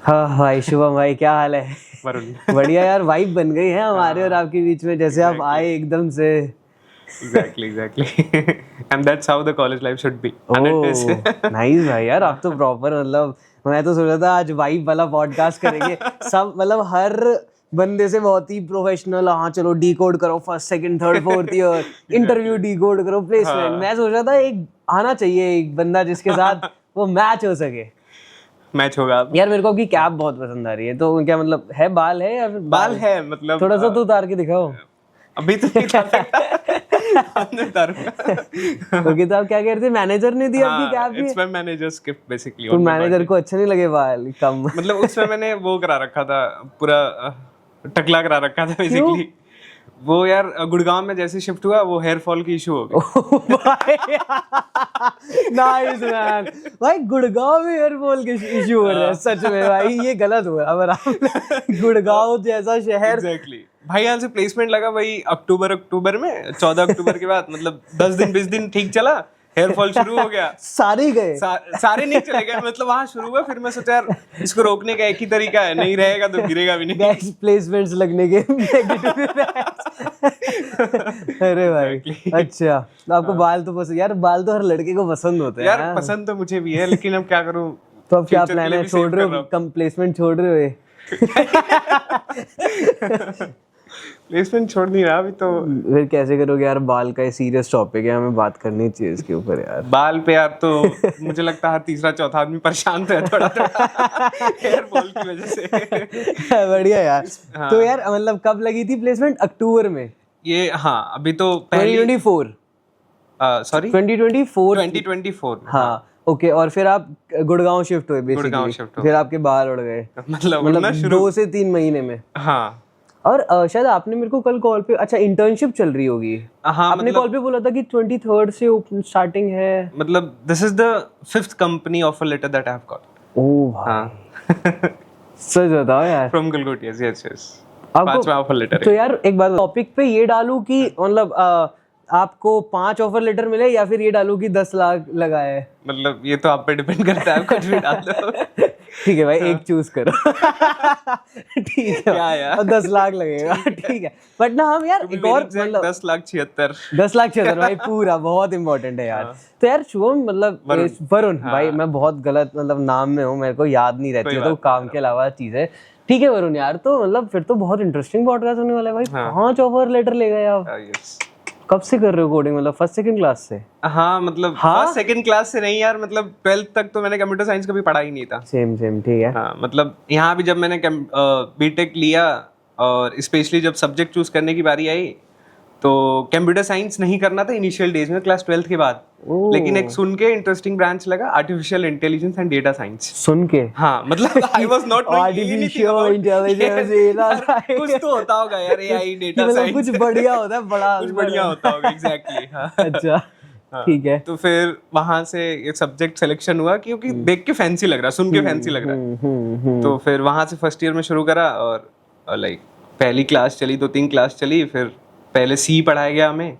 हाँ भाई शुभम भाई, क्या हाल है? वरुण। बढ़िया यार, वाइब बन गई है हमारे और आपके बीच में, जैसे आप आए एकदम से। Exactly. And that's how the college life should be. And it is. Oh nice भाई, यार आप तो प्रॉपर, मतलब मैं तो सोच रहा था आज वाइब वाला पॉडकास्ट करेंगे सब, मतलब हर बंदे से बहुत ही प्रोफेशनल। हाँ चलो डी कोड करो first second third fourth year, interview D code करो, प्लेसमेंट। मैं सोच रहा था एक आना चाहिए, एक बंदा जिसके साथ वो मैच हो सके। मैच होगा। यार मेरे को आपकी कैप बहुत पसंद आ रही है, तो क्या मतलब है, बाल है या फिर बाल है, मतलब थोड़ा सा तो उतार के दिखाओ। अभी तो नहीं उतार सकता। बाद में उतारूंगा। ओके, तो आप क्या कह रहे थे, मैनेजर ने दी आपकी cap? It's my managers gift basically. तो मैनेजर को अच्छे नहीं लगे बाल कम? मतलब उसमें मैंने वो करा रखा था, पूरा टकला करा रखा था बेसिकली। वो यार गुड़गांव में जैसे शिफ्ट हुआ, वो हेयर फॉल की इशू हो गई। नाइस मैन भाई, गुड़गांव में हेयर फॉल के इशू हो रहे हैं सच में भाई, ये गलत हुआ। अब गुड़गांव जैसा शहर। एग्जैक्टली भाई, यहाँ से प्लेसमेंट लगा वही अक्टूबर में, 14 अक्टूबर के बाद, मतलब 10 दिन 20 दिन ठीक चला, हेयर फॉल शुरू हो गया। सारे गए, सारे नहीं चले गए, मतलब वहां शुरू हुआ। फिर मैं सोचा यार इसको रोकने का एक ही तरीका है, नहीं रहेगा तो गिरेगा भी नहीं। प्लेसमेंट्स लगने के अरे भाई अच्छा, तो आपको बाल तो पसंद, यार बाल तो हर लड़के को पसंद होते हैं यार। पसंद तो मुझे भी है, लेकिन अब क्या करूं। तो अब क्या प्लान है, छोड़ रहे हो कम प्लेसमेंट, छोड़ रहे हो ये? प्लेसमेंट छोड़ नहीं रहा अभी तो। फिर कैसे करोगे यार? बाल का सीरियस टॉपिक है, हमें बात करनी चाहिए इसके ऊपर यार। बाल पे यार तो मुझे लगता है हर तीसरा चौथा आदमी परेशान तो है थोड़ा हेयर फॉल की वजह से। बढ़िया यार। हाँ। तो यार मतलब कब लगी थी प्लेसमेंट? अक्टूबर में ये? हाँ अभी तो 2024 सॉरी 2024 हाँ ओके। और फिर आप गुड़गांव शिफ्ट हुए बेसिकली, फिर आपके बाल उड़ गए, मतलब 2 से 3 महीने में। हाँ। और शायद आपने मेरे को कल कॉल पे, अच्छा इंटर्नशिप चल रही होगी। हाँ, आपने कॉल पे बोला था कि 23rd से स्टार्टिंग है। मतलब this is the 5th company offer letter that I have got. Oh भाई सच बताओ यार। From Galgotia, yes. आपको 5वां ऑफर लेटर। तो यार एक बात टॉपिक पे ये डालूं कि मतलब आपको 5 ऑफर लेटर मिले, या फिर ये डालूं कि 10 लाख लगाए? मतलब ये तो आप पे डिपेंड करता है, आप कुछ भी डाल दो। ठीक है भाई, एक चूज करो। ठीक है क्या यार, और 10 लाख लगेगा। ठीक है, बट ना हम यार एक और, मतलब 10,76,000 भाई पूरा बहुत इंपॉर्टेंट है यार। तो यार शुभम, मतलब वरुण भाई, मैं बहुत गलत मतलब नाम में हूँ, मेरे को याद नहीं रहती है, तो काम के अलावा चीज है। ठीक है वरुण यार, तो मतलब फिर तो बहुत इंटरेस्टिंग पॉडकास्ट होने वाला है भाई। 5 ऑफर लेटर ले गए आप? कब से कर रहे हो कोडिंग, मतलब फर्स्ट सेकंड क्लास से? हाँ मतलब फर्स्ट सेकंड क्लास से नहीं यार, मतलब 12th तक तो मैंने कंप्यूटर साइंस कभी पढ़ा ही नहीं था। सेम ठीक है। हाँ मतलब यहाँ भी जब मैंने बीटेक लिया, और स्पेशली जब सब्जेक्ट चूज करने की बारी आई, तो कंप्यूटर साइंस नहीं करना था इनिशियल डेज में, क्लास 12th के बाद। लेकिन एक सुन के इंटरेस्टिंग ब्रांच लगा, artificial intelligence and data science. सुन के? हाँ मतलब I was not knowing artificial intelligence, कुछ तो होता होगा यार, एआई डेटा साइंस, कुछ बढ़िया होता है, बड़ा कुछ बढ़िया होता होगा। एग्जैक्टली। अच्छा ठीक है। तो फिर वहां से ये सब्जेक्ट सिलेक्शन हुआ, क्योंकि देख के फैंसी लग रहा, सुन के फैंसी लग रहा। तो फिर वहां से फर्स्ट ईयर में शुरू करा, और लाइक पहली क्लास चली, 2-3 क्लास चली, फिर पहले सी पढ़ाया गया हमें।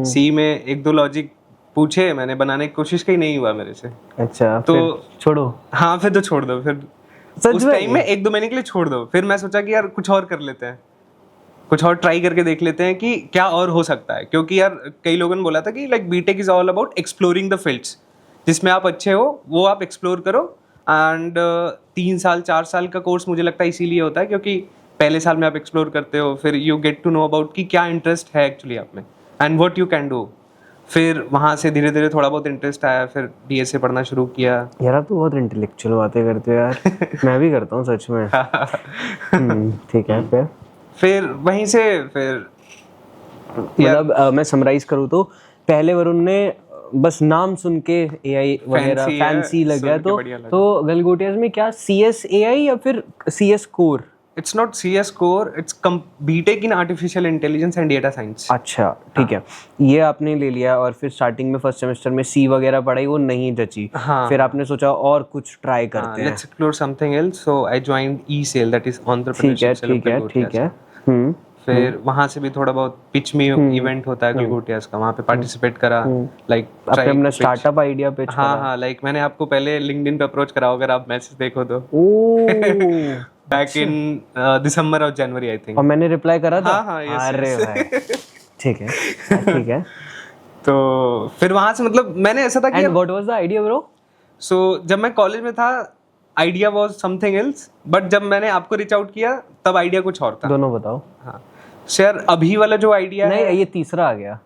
सी में 1-2 लॉजिक पूछे, मैंने बनाने की कोशिश की, नहीं हुआ मेरे से। अच्छा तो छोड़ो। हाँ फिर तो छोड़ दो, फिर उस टाइम में 1-2 महीने के लिए छोड़ दो। फिर मैं सोचा कि यार कुछ और कर लेते हैं, कुछ और ट्राई करके देख लेते हैं कि क्या और हो सकता है। क्योंकि यार कई लोगों ने बोला था कि like BTech is all about exploring the fields, जिसमें आप अच्छे हो वो आप एक्सप्लोर करो। एंड 3 साल 4 साल का कोर्स मुझे लगता है इसीलिए होता है, क्योंकि पहले साल में आप एक्सप्लोर करते हो, फिर you get to know about कि क्या इंटरेस्ट है एक्चुअली आप में, and what you can do. फिर वहाँ से धीरे धीरे थोड़ा बहुत इंटरेस्ट आया, फिर डीएसए पढ़ना शुरू किया। यार आप तो बहुत इंटेलेक्चुअल बातें करते हो यार। मैं भी करता हूँ सच में। ठीक है। फिर वहीं से फिर मतलब मैं समराइज करूँ तो पहले वरुण ने बस नाम सुन के एआई वगैरह फैंसी लग गया, तो गलगोटियाज में क्या सीएस एआई या फिर CS core? It's not CS core, it's BTech in artificial intelligence and data science. अच्छा ठीक है, ये आपने ले लिया, और फिर स्टार्टिंग में फर्स्ट सेमेस्टर में सी वगैरह पढ़ाई, वो नहीं जची। फिर आपने सोचा और कुछ ट्राई करते हैं, let's explore something else, so I joined E cell, that is entrepreneurship. ठीक है। फिर वहां से भी थोड़ा बहुत पिच में इवेंट होता है गलगोटियास का, वहां पे पार्टिसिपेट करा, लाइक आपने अपना स्टार्टअप आइडिया पिच करा? हाँ, लाइक मैंने आपको पहले लिंक्डइन पे अप्रोच करा, अगर आप मैसेज देखो तो बैक इन दिसंबर और जनवरी आई थिंक, और मैंने रिप्लाई करा था। हाँ, अरे भाई ठीक है ठीक है। तो फिर वहां से मतलब मैंने ऐसा था कि and what was the idea bro? So जब मैं कॉलेज में था idea was something else, but जब मैंने आपको रीच आउट किया तब आइडिया कुछ और था। दोनों बताओ। हाँ सर, अभी वाला जो आइडिया नहीं ये तीसरा आ गया।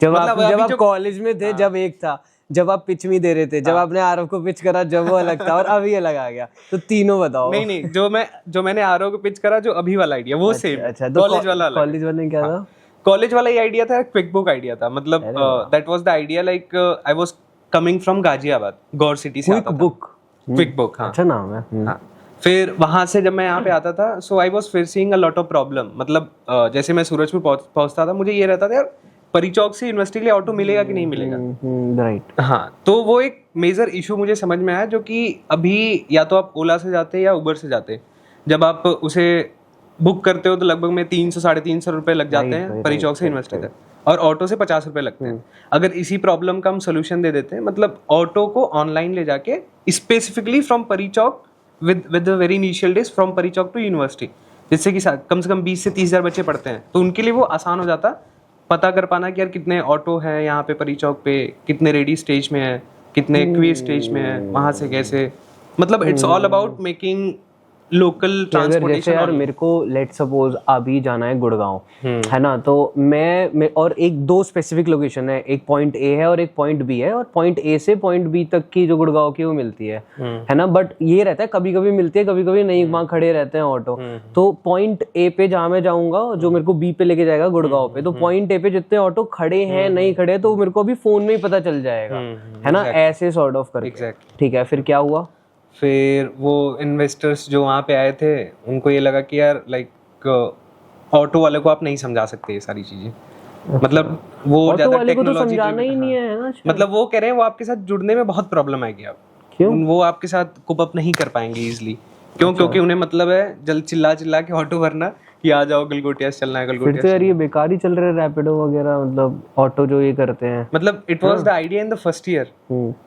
जब आप कॉलेज में थे, जब एक था, जब आप पिच में दे रहे थे, जब आपने आरव को पिच करा जब वो अलग था, और अभी अलग आ गया, तो तीनों बताओ। नहीं जो मैंने आरव को पिच करा, जो अभी वाला आइडिया वो सेम। अच्छा, कॉलेज वाला में क्या था? कॉलेज वाला ये आइडिया था, क्विक बुक आइडिया था, मतलब that was the idea, like I was coming from Ghaziabad, Gaur city से आता था। क्विक बुक, हाँ अच्छा नाम है। हाँ। फिर वहां से जब मैं यहाँ पे आता था, so I was facing a lot of problem, मतलब जैसे मैं सूरजपुर पहुंचता था, मुझे ये रहता था यार परी चौक से यूनिवर्सिटी के लिए ऑटो मिलेगा कि नहीं मिलेगा। राइट। हाँ, तो वो एक मेजर इशू मुझे समझ में आया, जो कि अभी या तो आप ओला से जाते या उबर से जाते, जब आप उसे बुक करते हो तो लगभग में 300-350 रुपए लग जाते हैं परी चौक से यूनिवर्सिटी तक, और ऑटो से 50 रुपए लगते हैं। अगर इसी प्रॉब्लम का हम सोल्यूशन दे देते हैं, मतलब ऑटो को ऑनलाइन ले जाके specifically from Pari Chowk with the very initial days from Pari Chowk to university, जिससे कि कम से कम 20 से 30 हज़ार बच्चे पढ़ते हैं, तो उनके लिए वो आसान हो जाता पता कर पाना कि यार कितने ऑटो है यहाँ पे परी चौक पे, कितने रेडी स्टेज में है, कितने क्वी स्टेज में है, वहां से कैसे, मतलब it's all about making local transportation. जैसे यार मेरे को लेट सपोज अभी जाना है गुड़गांव, है ना, तो मैं और एक दो स्पेसिफिक लोकेशन है, एक पॉइंट ए है और एक पॉइंट बी है, और पॉइंट ए से पॉइंट बी तक की जो गुड़गांव की वो मिलती है ना, बट ये रहता है कभी कभी मिलती है, कभी कभी नहीं, वहाँ खड़े रहते हैं ऑटो। तो पॉइंट ए पे जहाँ मैं जाऊंगा, जो मेरे को बी पे लेके जाएगा गुड़गांव पे, तो पॉइंट ए पे जितने ऑटो खड़े हैं नहीं खड़े, तो मेरे को अभी फोन में ही पता चल जाएगा, है ना, ऐसे सॉर्ट ऑफ करके। ठीक है, फिर क्या हुआ? फिर वो इन्वेस्टर्स जो वहाँ पे आए थे, उनको ये लगा कि यार लाइक ऑटो वाले को आप नहीं समझा सकते ये सारी चीजें, मतलब वो ज्यादा टेक्नोलॉजी समझाना ही नहीं है ना, मतलब वो कह रहे हैं वो आपके साथ जुड़ने में बहुत प्रॉब्लम आएगी, आप क्यों, वो आपके साथ कोप अप नहीं कर पाएंगे इजीली। क्यों? क्योंकि उन्हें मतलब है जल्द चिल्ला के ऑटो भरना कि आ जाओ गलगोटियास चलना है, गलगोटियास। फिर तो यार ये बेकार ही चल रहे हैं रैपिडो वगैरह, मतलब ऑटो जो ये करते हैं, मतलब it was the idea in the first year,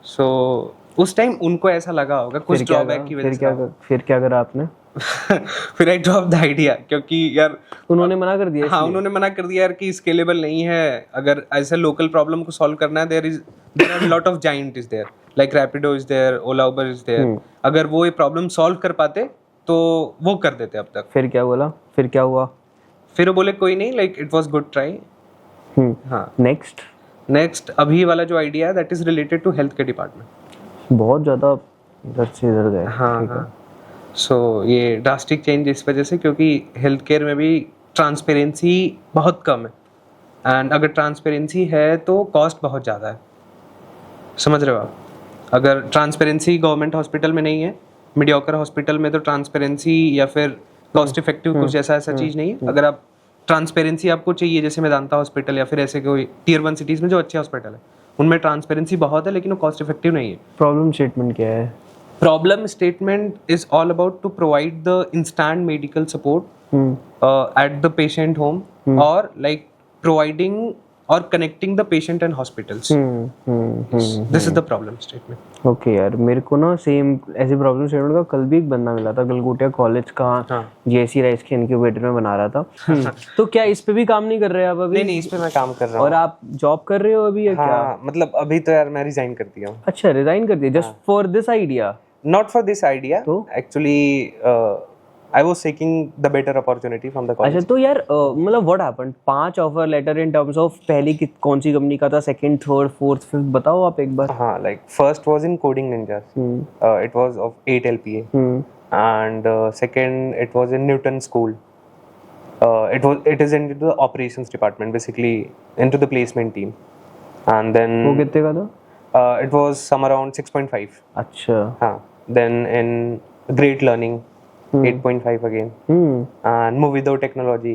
so उस टाइम उनको ऐसा लगा होगा कुछ ड्रॉबैक की वजह से। फिर क्या करा आपने? फिर आई ड्रॉप द आइडिया, क्योंकि यार उन्होंने मना कर दिया। हाँ, उन्होंने मना कर दिया यार कि स्केलेबल नहीं है, अगर ऐसा लोकल प्रॉब्लम को सॉल्व करना है, there are lot of giant is there, like Rapido is there, Ola Uber is there, अगर वो ये प्रॉब्लम सॉल्व कर पाते तो वो कर देते अब तक। फिर क्या बोला? फिर क्या हुआ? फिर वो बोले कोई नहीं, like it was good try. हाँ, नेक्स्ट अभी वाला जो आइडिया है that is related to health care department. बहुत ज़्यादा इधर से इधर गए। हाँ। सो ये ड्रास्टिक चेंज इस वजह से, क्योंकि हेल्थ केयर में भी ट्रांसपेरेंसी बहुत कम है, एंड अगर ट्रांसपेरेंसी है तो कॉस्ट बहुत ज़्यादा है, समझ रहे हो आप? अगर ट्रांसपेरेंसी गवर्नमेंट हॉस्पिटल में नहीं है, मीडियोकर हॉस्पिटल में तो ट्रांसपेरेंसी या फिर कॉस्ट इफेक्टिव कुछ ऐसा चीज़ नहीं है। अगर आप ट्रांसपेरेंसी आपको चाहिए, जैसे मेदांता हॉस्पिटल या फिर ऐसे कोई टियर 1 सिटीज़ में जो अच्छे हॉस्पिटल है, उनमें ट्रांसपेरेंसी बहुत है, लेकिन वो कॉस्ट इफेक्टिव नहीं है। प्रॉब्लम स्टेटमेंट क्या है? Problem statement is all about to provide the instant medical support at the patient home, और लाइक प्रोवाइडिंग और connecting the patient and hospitals. This is the problem statement. Okay यार, मेरे को ना सेम ऐसी problem statement का कल भी एक बंदा मिला था, गलगोटिया कॉलेज का, जेसी राइस के इनक्यूबेटर में बना रहा था। तो क्या इस पे भी काम नहीं कर रहे आप अभी? नहीं, इस पे मैं काम कर रहा हूँ। और आप जॉब कर रहे हो अभी या क्या? मतलब अभी तो यार मैं रिजाइन कर दिया हूँ। अच्छा, रिजाइन कर दिया just for this idea? Not for this idea, actually I was seeking the better opportunity from the college. अच्छा, तो यार मतलब what happened? 5 offer letter in terms of पहली कौन सी कंपनी का था, सेकंड, थर्ड, फोर्थ, फिफ्थ, बताओ आप एक बार। हाँ, like first was in Coding Ninjas. It was of 8 LPA. And second it was in Newton School. It is into the operations department, basically into the placement team. And then वो कितने का था? It was some around 6.5. अच्छा। हाँ, then in Great Learning 8.5 again, and Movido Technology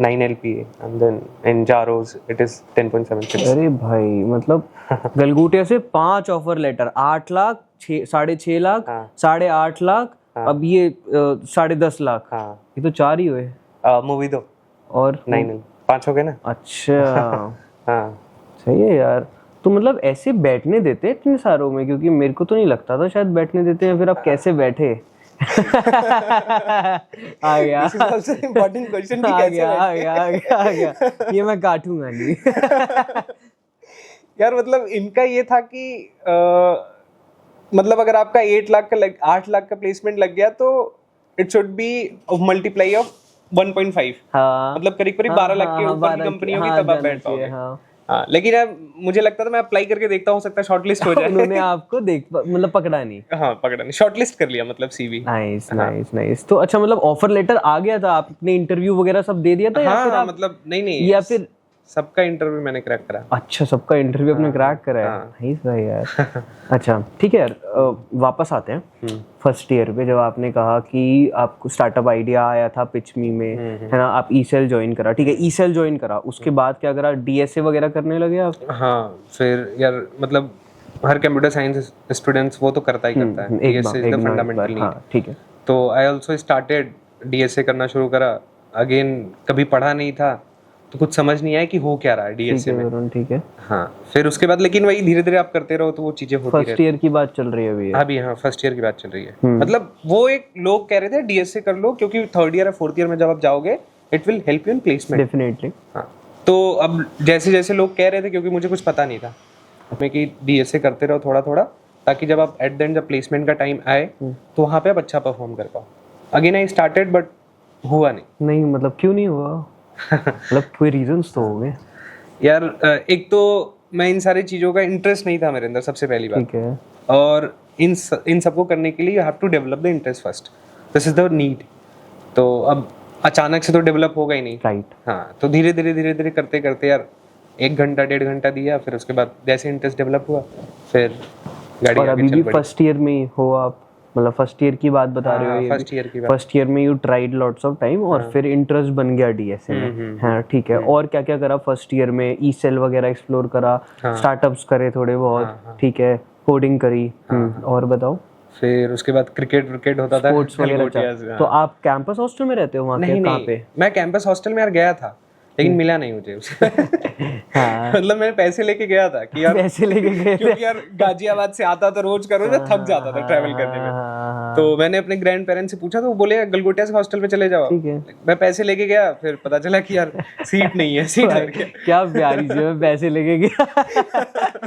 9 LPA, and then in Jaros it is 10.76. अरे भाई, मतलब गलगोटिया से 5 ऑफर लेटर, 8 लाख, 6.5 लाख, 8.5 लाख, अब ये 10.5 लाख, ये तो 4 ही हुए। Movido और 9 5 हो गए ना। अच्छा हाँ सही है यार। तो मतलब ऐसे बैठने देते हैं इतने सारों में, क्योंकि मेरे को तो नहीं लगता था शायद बैठने देते हैं। फिर आप कैसे बैठे? आ गया This is also important question कि आ कैसे गया आ बैठे। गया आ गया आ गया, ये मैं काटूंगा नहीं। यार मतलब इनका ये था कि मतलब अगर आपका 8 लाख का प्लेसमेंट लग गया तो it should be multiply of 1.5। हाँ मतलब करीब 12 लाख के ऊपर की कंपनी होगी तब आप बैठ पाओगे। हाँ लेकिन यार मुझे लगता था मैं अप्लाई करके देखता हूँ, हो सकता है शॉर्टलिस्ट हो जाए। उन्होंने आपको मतलब पकड़ा नहीं? हाँ पकड़ा नहीं, शॉर्टलिस्ट कर लिया मतलब सीवी। Nice nice nice. तो अच्छा मतलब ऑफर लेटर आ गया था, आपने इंटरव्यू वगैरह सब दे दिया था या फिर आप मतलब नहीं या फिर सबका इंटरव्यू मैंने क्रैक करा। अच्छा सबका इंटरव्यू आपने क्रैक करा है? नाइस भाई यार। अच्छा ठीक है यार, वापस आते हैं फर्स्ट ईयर पे। जब आपने कहा कि आपको स्टार्टअप आइडिया आया था पिच मी में, है ना, आप ई-सेल ज्वाइन करा, ठीक है ई-सेल ज्वाइन करा, उसके बाद क्या करा, डीएसए वगैरह करने लगे आप? हाँ फिर यार मतलब हर कंप्यूटर साइंस स्टूडेंट्स वो तो करता ही करता है, DSA is the fundamental need. ठीक है। तो आई आल्सो स्टार्टेड डीएसए करना शुरू करा। अगेन कभी पढ़ा नहीं था तो कुछ समझ नहीं आया कि हो क्या रहा है डीएसए में। ठीक है। हाँ फिर उसके बाद लेकिन वही धीरे धीरे आप करते रहो तो वो चीजें होती रहती। फर्स्ट ईयर की बात चल रही है अभी? अभी हाँ फर्स्ट ईयर की बात चल रही है। मतलब वो एक लोग कह रहे थे डीएसए कर लो क्योंकि थर्ड ईयर या फोर्थ ईयर में जब आप जाओगे it will help you in placement. Definitely. हाँ तो अब जैसे जैसे लोग कह रहे थे, क्योंकि मुझे कुछ पता नहीं था मैं कि डीएसए करते रहो थोड़ा थोड़ा, ताकि जब आप एट द एंड जब प्लेसमेंट का टाइम आए तो वहाँ पे आप अच्छा परफॉर्म कर पाओ। अगेन आई स्टार्टेड बट हुआ नहीं मतलब क्यों नहीं हुआ? मतलब कोई रीजंस तो होंगे यार। एक तो मैं इन सारी चीज़ों का इंटरेस्ट नहीं था मेरे अंदर, सबसे पहली बात। ठीक है। और इन सबको करने के लिए you have to develop the interest first, this is the need. तो अब अचानक से तो डेवलप होगा ही नहीं, राइट। हाँ तो धीरे धीरे करते करते यार 1 घंटा 1.5 घंटा दिया, फिर उसके बाद जैसे इंटरेस्ट डेवलप हुआ फिर गाड़ी और आगे अभी चल भी पड़ी। फर्स्ट ईयर में ही हो आप? मतलब फर्स्ट ईयर की बात बता रहे हो ये? फर्स्ट ईयर की बात। फर्स्ट ईयर में you tried lots of time और फिर इंटरेस्ट बन गया डीएसए में। हाँ ठीक है। और क्या क्या करा फर्स्ट ईयर में? ई सेल वगैरह एक्सप्लोर करा, स्टार्टअप्स करे थोड़े बहुत, ठीक है, कोडिंग करी, और बताओ। फिर उसके बाद क्रिकेट होता था, स्पोर्ट्स वगैरह। तो आप कैंपस हॉस्टल में रहते हो वहाँ के? कहाँ पे? मैं कैंपस हॉस्टल में यार गया था लेकिन मिला नहीं मुझे उसमें। मतलब मैंने पैसे लेके गया था कि यार पैसे लेके गए थे क्योंकि यार गाजियाबाद से आता था रोज का रोज, मैं थक जाता था ट्रैवल करने में। तो मैंने अपने ग्रैंड पेरेंट्स से पूछा तो वो बोले गलगोटिया से हॉस्टल में चले जाओ। मैं पैसे लेके गया, फिर पता चला कि यार सीट नहीं है, सीट क्या प्यारी चीज है, पैसे लेके गया।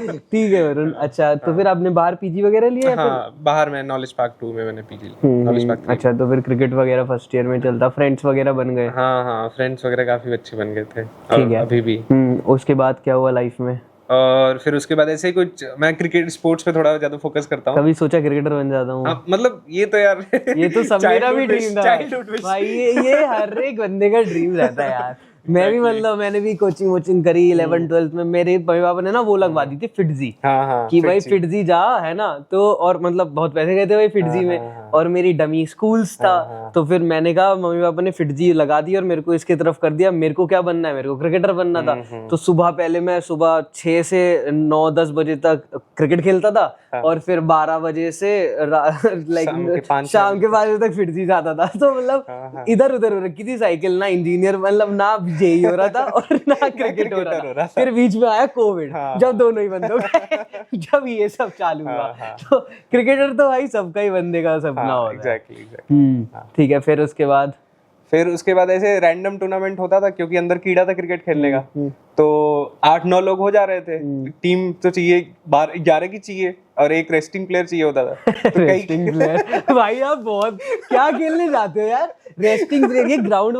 ठीक है वरुण। अच्छा तो फिर आपने बाहर पीजी वगैरह लिया? हाँ बाहर में नॉलेज पार्क 2 में मैंने पीजी लिया। अच्छा तो फिर क्रिकेट वगैरह फर्स्ट ईयर में चलता, फ्रेंड्स वगैरह बन गए? हाँ फ्रेंड्स वगैरह काफी अच्छे बन गए थे। ठीक है। अभी भी। उसके बाद क्या हुआ लाइफ में? और फिर उसके बाद ऐसे ही कुछ, मैं क्रिकेट स्पोर्ट्स पे थोड़ा ज्यादा फोकस करता हूँ। कभी सोचा क्रिकेटर बन जाता हूँ? मतलब ये तो यार ये तो सब मेरा भी ड्रीम था भाई। ये हर एक बंदे का ड्रीम रहता है यार। मैं भी मतलब मैंने भी कोचिंग करी 11th 12th में। मेरे मम्मी पापा ने ना वो लगवा दी थी फिटजी, कि भाई फिटजी जा, है ना। तो और मतलब बहुत पैसे गए थे भाई फिटजी में, और मेरी डमी स्कूल्स था। तो फिर मैंने कहा, मम्मी पापा ने फिटजी लगा दी और मेरे को इसकी तरफ कर दिया। मेरे को क्या बनना है, मेरे को क्रिकेटर बनना था। तो सुबह पहले मैं सुबह 6 से 9-10 बजे तक क्रिकेट खेलता था, और फिर 12 बजे से लाइक शाम के 5 बजे तक फिटजी जाता था। तो मतलब इधर उधर हो रखी थी साइकिल, ना इंजीनियर मतलब ना जेई हो रहा था और ना क्रिकेट हो रहा था। फिर बीच में आया कोविड, जब दोनों ही बंद हो गए। जब ये सब चालू हुआ तो क्रिकेटर तो भाई सबका ही बंदे का सपना होता है। ठीक है। फिर उसके बाद ऐसे रैंडम टूर्नामेंट होता था, क्योंकि अंदर कीड़ा था क्रिकेट खेलने का। तो 8-9 लोग हो जा रहे थे। टीम तो चाहिए 11 की चाहिए, और एक रेस्टिंग प्लेयर चाहिए होता था। तो रेस्टिंग प्लेयर भाई आप बहुत क्या खेलने जाते हो यार। रेस्टिंग प्लेयर, ये ग्राउंड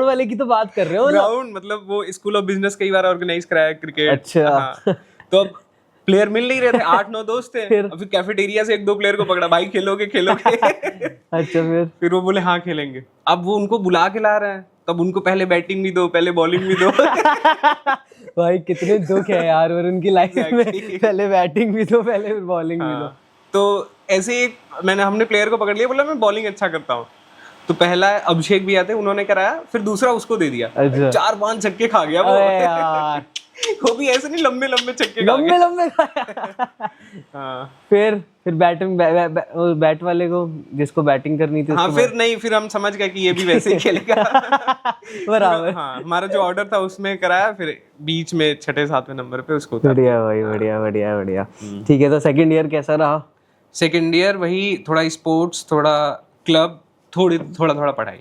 वाले की तो बात कर रहे हो? ग्राउंड मतलब वो स्कूल ऑफ बिजनेस कई बार ऑर्गेनाइज कराया क्रिकेट। अच्छा। तो अब प्लेयर मिल नहीं रहे थे, 8-9 दोस्त थे। फिर कैफेटेरिया से 1-2 प्लेयर को पकड़ा, भाई खेलोगे? अच्छा। फिर वो बोले हाँ खेलेंगे। अब वो उनको बुला के ला रहे हैं, तब उनको पहले बैटिंग भी दो, पहले बॉलिंग भी दो। भाई कितने दुख है यार और उनकी लाइफ में, पहले बैटिंग भी दो, पहले बॉलिंग भी दो। तो ऐसे हमने प्लेयर को पकड़ लिया, बोला मैं बॉलिंग अच्छा करता हूँ। तो पहला अभिषेक भी आते, उन्होंने कराया, फिर दूसरा उसको दे दिया। 4-5 छक्के खा गया वो। वो भी ऐसे नहीं, लंबे लंबे छक्के लंबे लंबे खाया। हाँ फिर बैटिंग बैट वाले को जिसको बैटिंग करनी थी हाँ, फिर नहीं, फिर हम समझ गए कि ये भी वैसे ही खेलेगा। बराबर। हाँ, हमारा जो ऑर्डर था उसमें कराया, फिर बीच में 6-7वें नंबर पे उसको उतार। बढ़िया भाई, बढ़िया बढ़िया बढ़िया। ठीक है, तो सेकंड ईयर कैसा रहा? सेकेंड ईयर वही थोड़ा स्पोर्ट्स, थोड़ा क्लब, थोड़ा थोड़ा पढ़ाई।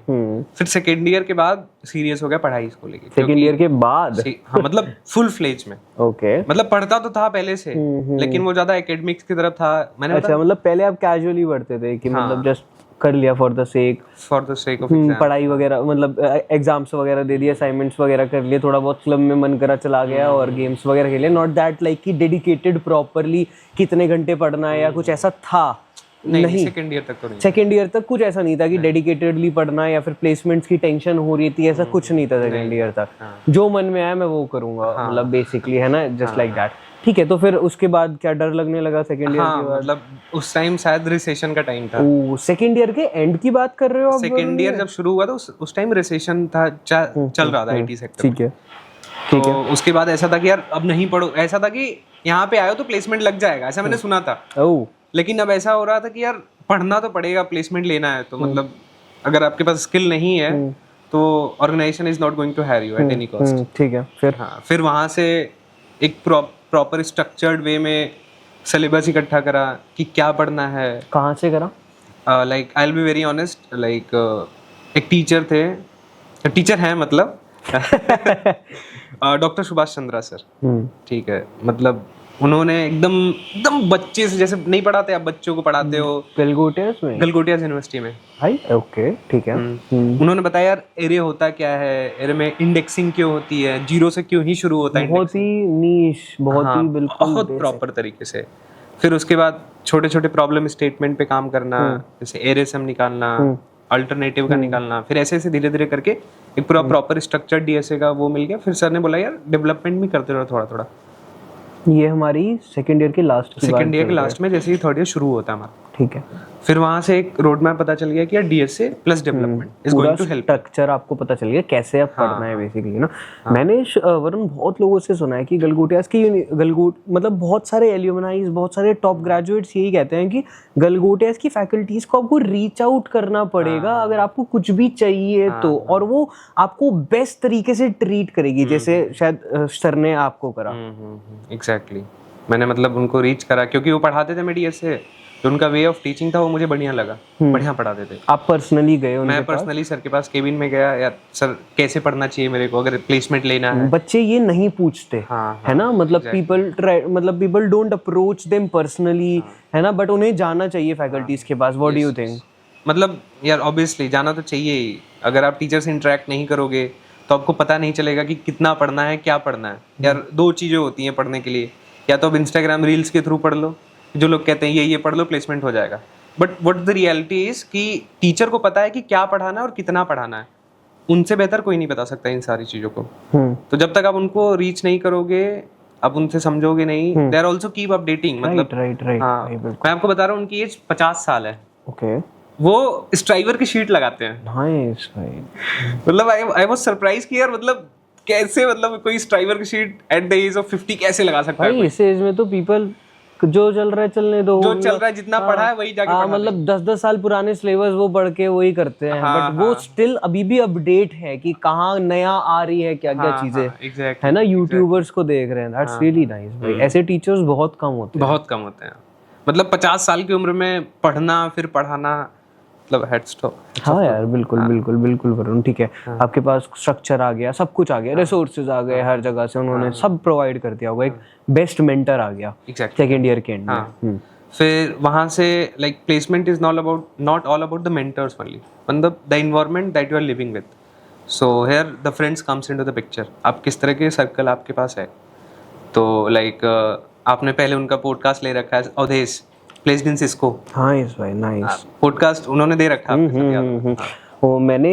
फिर सेकेंड ईयर के बाद सीरियस हो गया पढ़ाई को लेके। सेकंड ईयर के बाद? हाँ, मतलब फुल फ्लेज में। ओके। मतलब पढ़ता तो था पहले से, लेकिन वो ज्यादा एकेडमिक्स की तरफ था। मैंने अच्छा, मतलब पहले आप कैजुअली पढ़ते थे कि मतलब जस्ट कर लिया फॉर द सेक ऑफ पढ़ाई वगैरह, मतलब एग्जाम्स वगैरह दे दिए, असाइनमेंट्स वगैरह कर लिए, थोड़ा बहुत क्लब में मन करा चला गया और गेम्स वगैरह खेले। नॉट दैट लाइक कि डेडिकेटेड प्रॉपरली कितने घंटे पढ़ना है या कुछ ऐसा था? नहीं, सेकंड ईयर तक तो नहीं। सेकंड ईयर तक कुछ ऐसा नहीं था कि डेडिकेटेडली पढ़ना है या फिर प्लेसमेंट्स की टेंशन हो रही थी, ऐसा कुछ नहीं था सेकंड ईयर तक। जो मन में आया मैं वो करूंगा, मतलब बेसिकली, है ना, जस्ट लाइक दैट। ठीक है, तो फिर उसके बाद क्या डर लगने लगा सेकंड ईयर के बाद? मतलब उस टाइम शायद रिसेशन का टाइम था। ओ, सेकंड ईयर के एंड की बात कर रहे हो आप? सेकंड ईयर जब शुरू हुआ तो उस टाइम रिसेशन था, चल रहा था आईटी सेक्टर। ठीक है। तो उसके बाद ऐसा था कि यार अब नहीं पढ़ो, ऐसा था कि यहाँ पे आयो तो प्लेसमेंट लग जाएगा, ऐसा मैंने सुना था। ओह। लेकिन अब ऐसा हो रहा था कि यार पढ़ना तो पड़ेगा, प्लेसमेंट लेना है तो मतलब अगर आपके पास स्किल नहीं है तो organisation is not going to hire you at any cost. ठीक है। फिर हाँ, फिर वहाँ से एक प्रॉपर स्ट्रक्चर्ड वे में सिलेबस इकट्ठा करा कि क्या पढ़ना है। कहाँ से करा? Like I will be very honest, like एक टीचर हैं मतलब डॉक्टर सुभाष चंद्रा सर। ठीक है, मतलब उन्होंने एकदम बच्चे से, जैसे नहीं पढ़ाते आप बच्चों को पढ़ाते हो, गलगोटियास यूनिवर्सिटी में भाई। ओके, ठीक है। उन्होंने बताया यार एरे होता क्या है, एरे में इंडेक्सिंग क्यों होती है, जीरो से क्यों ही शुरू होता है, बहुत ही नीश, बहुत ही बिल्कुल बहुत प्रॉपर तरीके से। फिर उसके बाद छोटे छोटे प्रॉब्लम स्टेटमेंट पे काम करना, जैसे एरे सम निकालना, अल्टरनेटिव का निकालना, फिर ऐसे ऐसे धीरे धीरे करके एक पूरा प्रॉपर स्ट्रक्चर डीएसए का वो मिल गया। फिर सर ने बोला यार डेवलपमेंट भी करते रहो थोड़ा थोड़ा। ये हमारी सेकंड ईयर के लास्ट में जैसे ही थर्ड ईयर शुरू होता है हमारा। ठीक है। फिर वहां से एक रोड मैप पता चल गया कि यार DSA plus development is going to help. Structure आपको पता चल गया कैसे आप पढ़ना है बेसिकली ना। मैंने वरुण बहुत लोगों से सुना है कि गलगोटियास की मतलब बहुत सारे एल्यूमनाइज, बहुत सारे टॉप ग्रेजुएट्स यही कहते हैं कि गलगोटियास की फैकल्टीज को आपको रीच आउट करना पड़ेगा अगर आपको कुछ भी चाहिए तो, और वो आपको बेस्ट तरीके से ट्रीट करेगी, जैसे शायद सर ने आपको करा। एग्जैक्टली, मैंने मतलब उनको रीच करा क्योंकि वो पढ़ाते थे मीडिया से, तो उनका वे ऑफ टीचिंग था वो मुझे बढ़िया लगा, बढ़िया पढ़ाते थे। आप पर्सनली गए उनके मैं पर्सनली सर के पास केबिन में गया, यार सर कैसे पढ़ना चाहिए मेरे को अगर प्लेसमेंट लेना है। बच्चे ये नहीं पूछते है ना, मतलब people don't approach them personally, है ना, बट उन्हें जाना चाहिए फैकल्टीज के पास। What do you think? मतलब यार ऑब्वियसली जाना तो चाहिए ही। अगर आप टीचर से इंटरेक्ट नहीं करोगे तो आपको पता नहीं चलेगा कि कितना पढ़ना है, क्या पढ़ना है। यार दो चीज़ें होती हैं पढ़ने के लिए, या तो आप इंस्टाग्राम रील्स के थ्रू पढ़ लो, जो लोग कहते हैं ये पढ़ लो प्लेसमेंट हो जाएगा, but what the reality is कि टीचर को पता है कि क्या पढ़ाना है और कितना पढ़ाना है। उनसे बेहतर कोई नहीं बता सकता इन सारी चीज़ों को। तो जब तक आप उनको रीच नहीं करोगे, आप उनसे समझोगे नहीं, they are also keep updating. मतलब मैं आपको बता रहा हूँ उनकी एज 50 साल है। ओके। वो स्ट्राइवर की शीट लगाते हैं। नाइस भाई। मतलब आई वाज सरप्राइज कि यार मतलब कैसे, मतलब कोई स्ट्राइवर की sheet at the age of 50 कैसे लगा सकता है? भाई इस एज में तो पीपल जो चल रहा है चलने दो, जो चल रहा है जितना पढ़ा है वही जाके पढ़ा। मतलब 10-10 साल पुराने सिलेबस वो पढ़ के वही करते हैं, बट वो स्टिल अभी भी अपडेट है कि कहाँ नया आ रही है, क्या क्या चीजें, है ना, यूट्यूबर्स को देख रहे हैं। दैट्स रियली नाइस भाई। ऐसे टीचर्स बहुत कम होते हैं। मतलब 50 साल की उम्र में पढ़ना फिर पढ़ाना, मतलब हेड्स टॉप। हाँ यार, बिल्कुल वरुण, ठीक है। आपके पास स्ट्रक्चर आ गया, सब कुछ आ गया, रिसोर्सेज आ गए, हर जगह से उन्होंने सब प्रोवाइड कर दिया होगा, एक बेस्ट मेंटर आ गया सेकंड ईयर के एंड में। फिर वहां से like placement is not all about the mentors only, मतलब the environment that you are living with. So here the friends comes into the picture. आप किस तरह के सर्कल आपके पास है। तो लाइक आपने पहले उनका पॉडकास्ट ले रखा है, अवधेश प्लेस्ड इन सिस्को। हाँ इस भाई, नाइस पॉडकास्ट उन्होंने दे रखा है। वो मैंने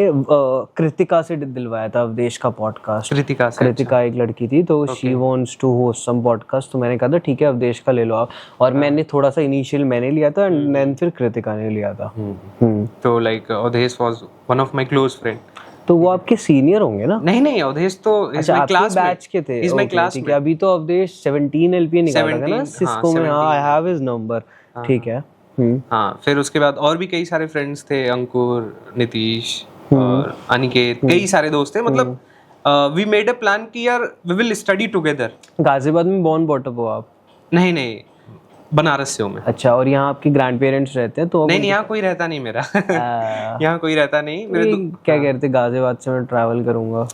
कृतिका से दिलवाया था अवधेश का पॉडकास्ट। कृतिका एक लड़की थी, तो she wants to host some podcast, तो मैंने कहा था ठीक है अवधेश का ले लो आप। और मैंने थोड़ा सा इनिशियल मैंने लिया था एंड देन फिर कृतिका ने लिया था। तो like Avdhesh was one of my close friend. तो वो आपके सीनियर होंगे ना? नहीं नहीं, अवधेश तो इज माय क्लास बैच के थे। इज माय क्लास ठीक है, अभी तो अवधेश 17 LPA निकाला था ना 17, सिस्को में। हाँ, आई हैव हिज नंबर। ठीक है। हाँ, फिर उसके बाद और भी कई सारे फ्रेंड्स थे, अंकुर, नीतीश और अनिकेत, कई सारे दोस्त थे। मतलब वी मेड अ प्लान कि यार we will study together. Ghaziabad में बॉर्न बॉटअप हो आप? नहीं नहीं, बनारस से हूँ मैं। अच्छा, और यहाँ आपके ग्रैंड पेरेंट्स रहते हैं तो? नहीं नहीं, यहाँ कोई रहता नहीं मेरा। यहाँ कोई रहता नहीं मेरे। क्या कहते, गाजियाबाद से मैं ट्रैवल करूंगा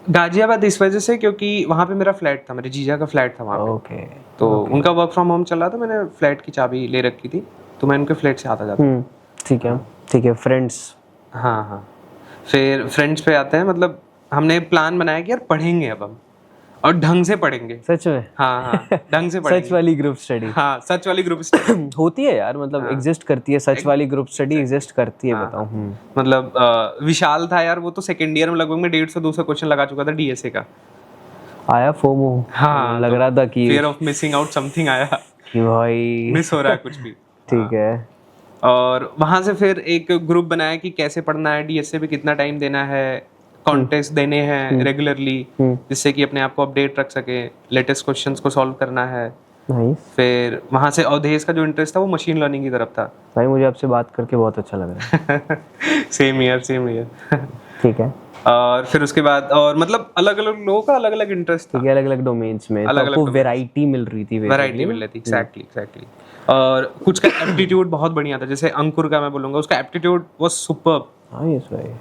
गाजियाबाद इस वजह से क्योंकि वहाँ पे मेरा फ्लैट था, मेरे जीजा का फ्लैट था वहाँ पे। ओके। तो उनका वर्क फ्रॉम होम चल रहा था, मैंने फ्लैट की चाबी ले रखी थी, तो मैं उनके फ्लैट से आता जाता। ठीक है ठीक है। फ्रेंड्स? हाँ हाँ, फिर फ्रेंड्स पे आते हैं। मतलब हमने प्लान बनाया कि यार पढ़ेंगे अब हम, और ढंग से पढ़ेंगे। सच में? हाँ हाँ, ढंग से पढ़ेंगे। सच वाली ग्रुप स्टडी? हाँ, सच वाली ग्रुप स्टडी होती है यार, मतलब एग्जिस्ट करती है सच वाली ग्रुप स्टडी, एग्जिस्ट करती है। बताओ। मतलब विशाल था यार, वो तो सेकेंड ईयर में लगभग में 150-200 क्वेश्चन लगा चुका था डीएसए का। आया फोमो? हाँ, लग रहा था कि fear of missing out something आया कि भाई मिस हो रहा है कुछ भी। ठीक है। और वहां से फिर एक ग्रुप बनाया कि कैसे पढ़ना है, डीएसए पे कितना टाइम देना है, कॉन्टेस्ट देने हैं रेगुलरली, जिससे कि अपने आप को अपडेट रख सके, लेटेस्ट क्वेश्चंस को सॉल्व करना है। नाइस। फिर वहां से अवधेश का जो इंटरेस्ट था वो मशीन लर्निंग की तरफ था। भाई मुझे आपसे बात करके बहुत अच्छा लग रहा है। Same year. ठीक है। और फिर उसके बाद और मतलब अलग अलग लोगों का अलग अलग इंटरेस्ट था, अलग अलग डोमेन्स में, तो आपको वैरायटी मिल रही थी। वैरायटी मिल रही थी, एग्जैक्टली। और कुछ का एप्टीट्यूड बहुत बढ़िया था, जैसे अंकुर का मैं बोलूंगा, उसका एप्टीट्यूड वाज सुपर्ब।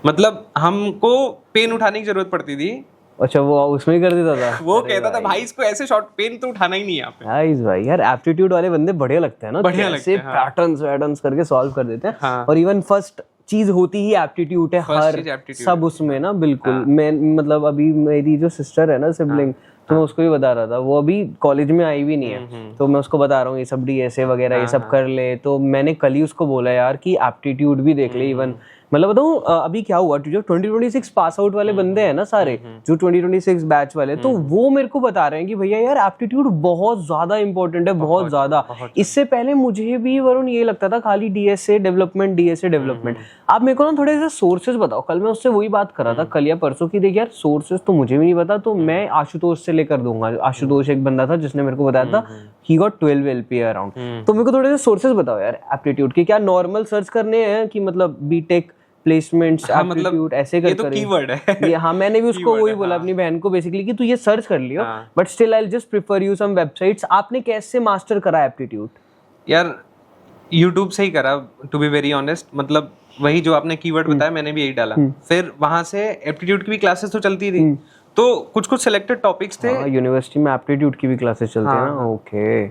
मतलब हमको पेन उठाने की जरूरत पड़ती थी। अच्छा, वो उसमें ही कर देता था? वो कहता था भाई इसको ऐसे शॉर्ट पेन तो उठाना ही नहीं है यहाँ पे। नाइस भाई, यार एप्टीट्यूड वाले बंदे बढ़िया लगते हैं ना, बढ़िया लगते हैं। पैटर्न्स करके सॉल्व कर देते हैं। हाँ। और इवन फर्स्ट चीज होती ही एप्टीट्यूड है, हर सब उसमें ना। बिल्कुल। मैं मतलब अभी मेरी जो सिस्टर है ना, सिबलिंग, तो मैं उसको भी बता रहा था, वो अभी कॉलेज में आई भी नहीं है, तो मैं उसको बता रहा हूँ ये सब डीएसए वगैरह ये सब कर ले। तो मैंने कल ही उसको बोला यार कि एप्टीट्यूड भी देख ले। इवन मतलब बताऊँ अभी क्या हुआ, जो 2026 पास आउट वाले बंदे हैं ना सारे, जो 2026 बैच वाले, तो वो मेरे को बता रहे हैं कि भैया यार एप्टीट्यूड बहुत ज्यादा इंपॉर्टेंट है, बहुत ज्यादा। इससे पहले मुझे भी वरुण ये लगता था खाली डीएसए डेवलपमेंट। आप मेरे को ना थोड़े से सोर्सेज बताओ। कल मैं उससे वही बात कर रहा था, कल या परसों की, देखिए यार सोर्सेज तो मुझे भी नहीं पता, तो मैं आशुतोष से लेकर दूंगा। आशुतोष एक बंदा था जिसने मेरे को बताया था, ही गॉट 12 LPA अराउंड। तो मेरे को थोड़े से सोर्सेज बताओ यार एप्टीट्यूड के। क्या नॉर्मल सर्च करने हैं कि मतलब बीटेक प्लेसमेंट्स एप्टीट्यूड ऐसे कर, ये तो कीवर्ड है। हाँ, मैंने भी उसको वही बोला अपनी बहन को बेसिकली कि तू ये सर्च कर लियो, but still I will just prefer you some websites. आपने कैसे मास्टर करा एप्टीट्यूड? यार YouTube से ही करा, टू बी वेरी ऑनेस्ट। मतलब वही जो आपने कीवर्ड बताया, मैंने भी यही डाला। फिर वहां से एप्टीट्यूड की भी क्लासेस तो चलती थी, तो कुछ कुछ सिलेक्टेड टॉपिक्स थे। यूनिवर्सिटी में एप्टीट्यूड की भी क्लासेस चलती है ना? ओके।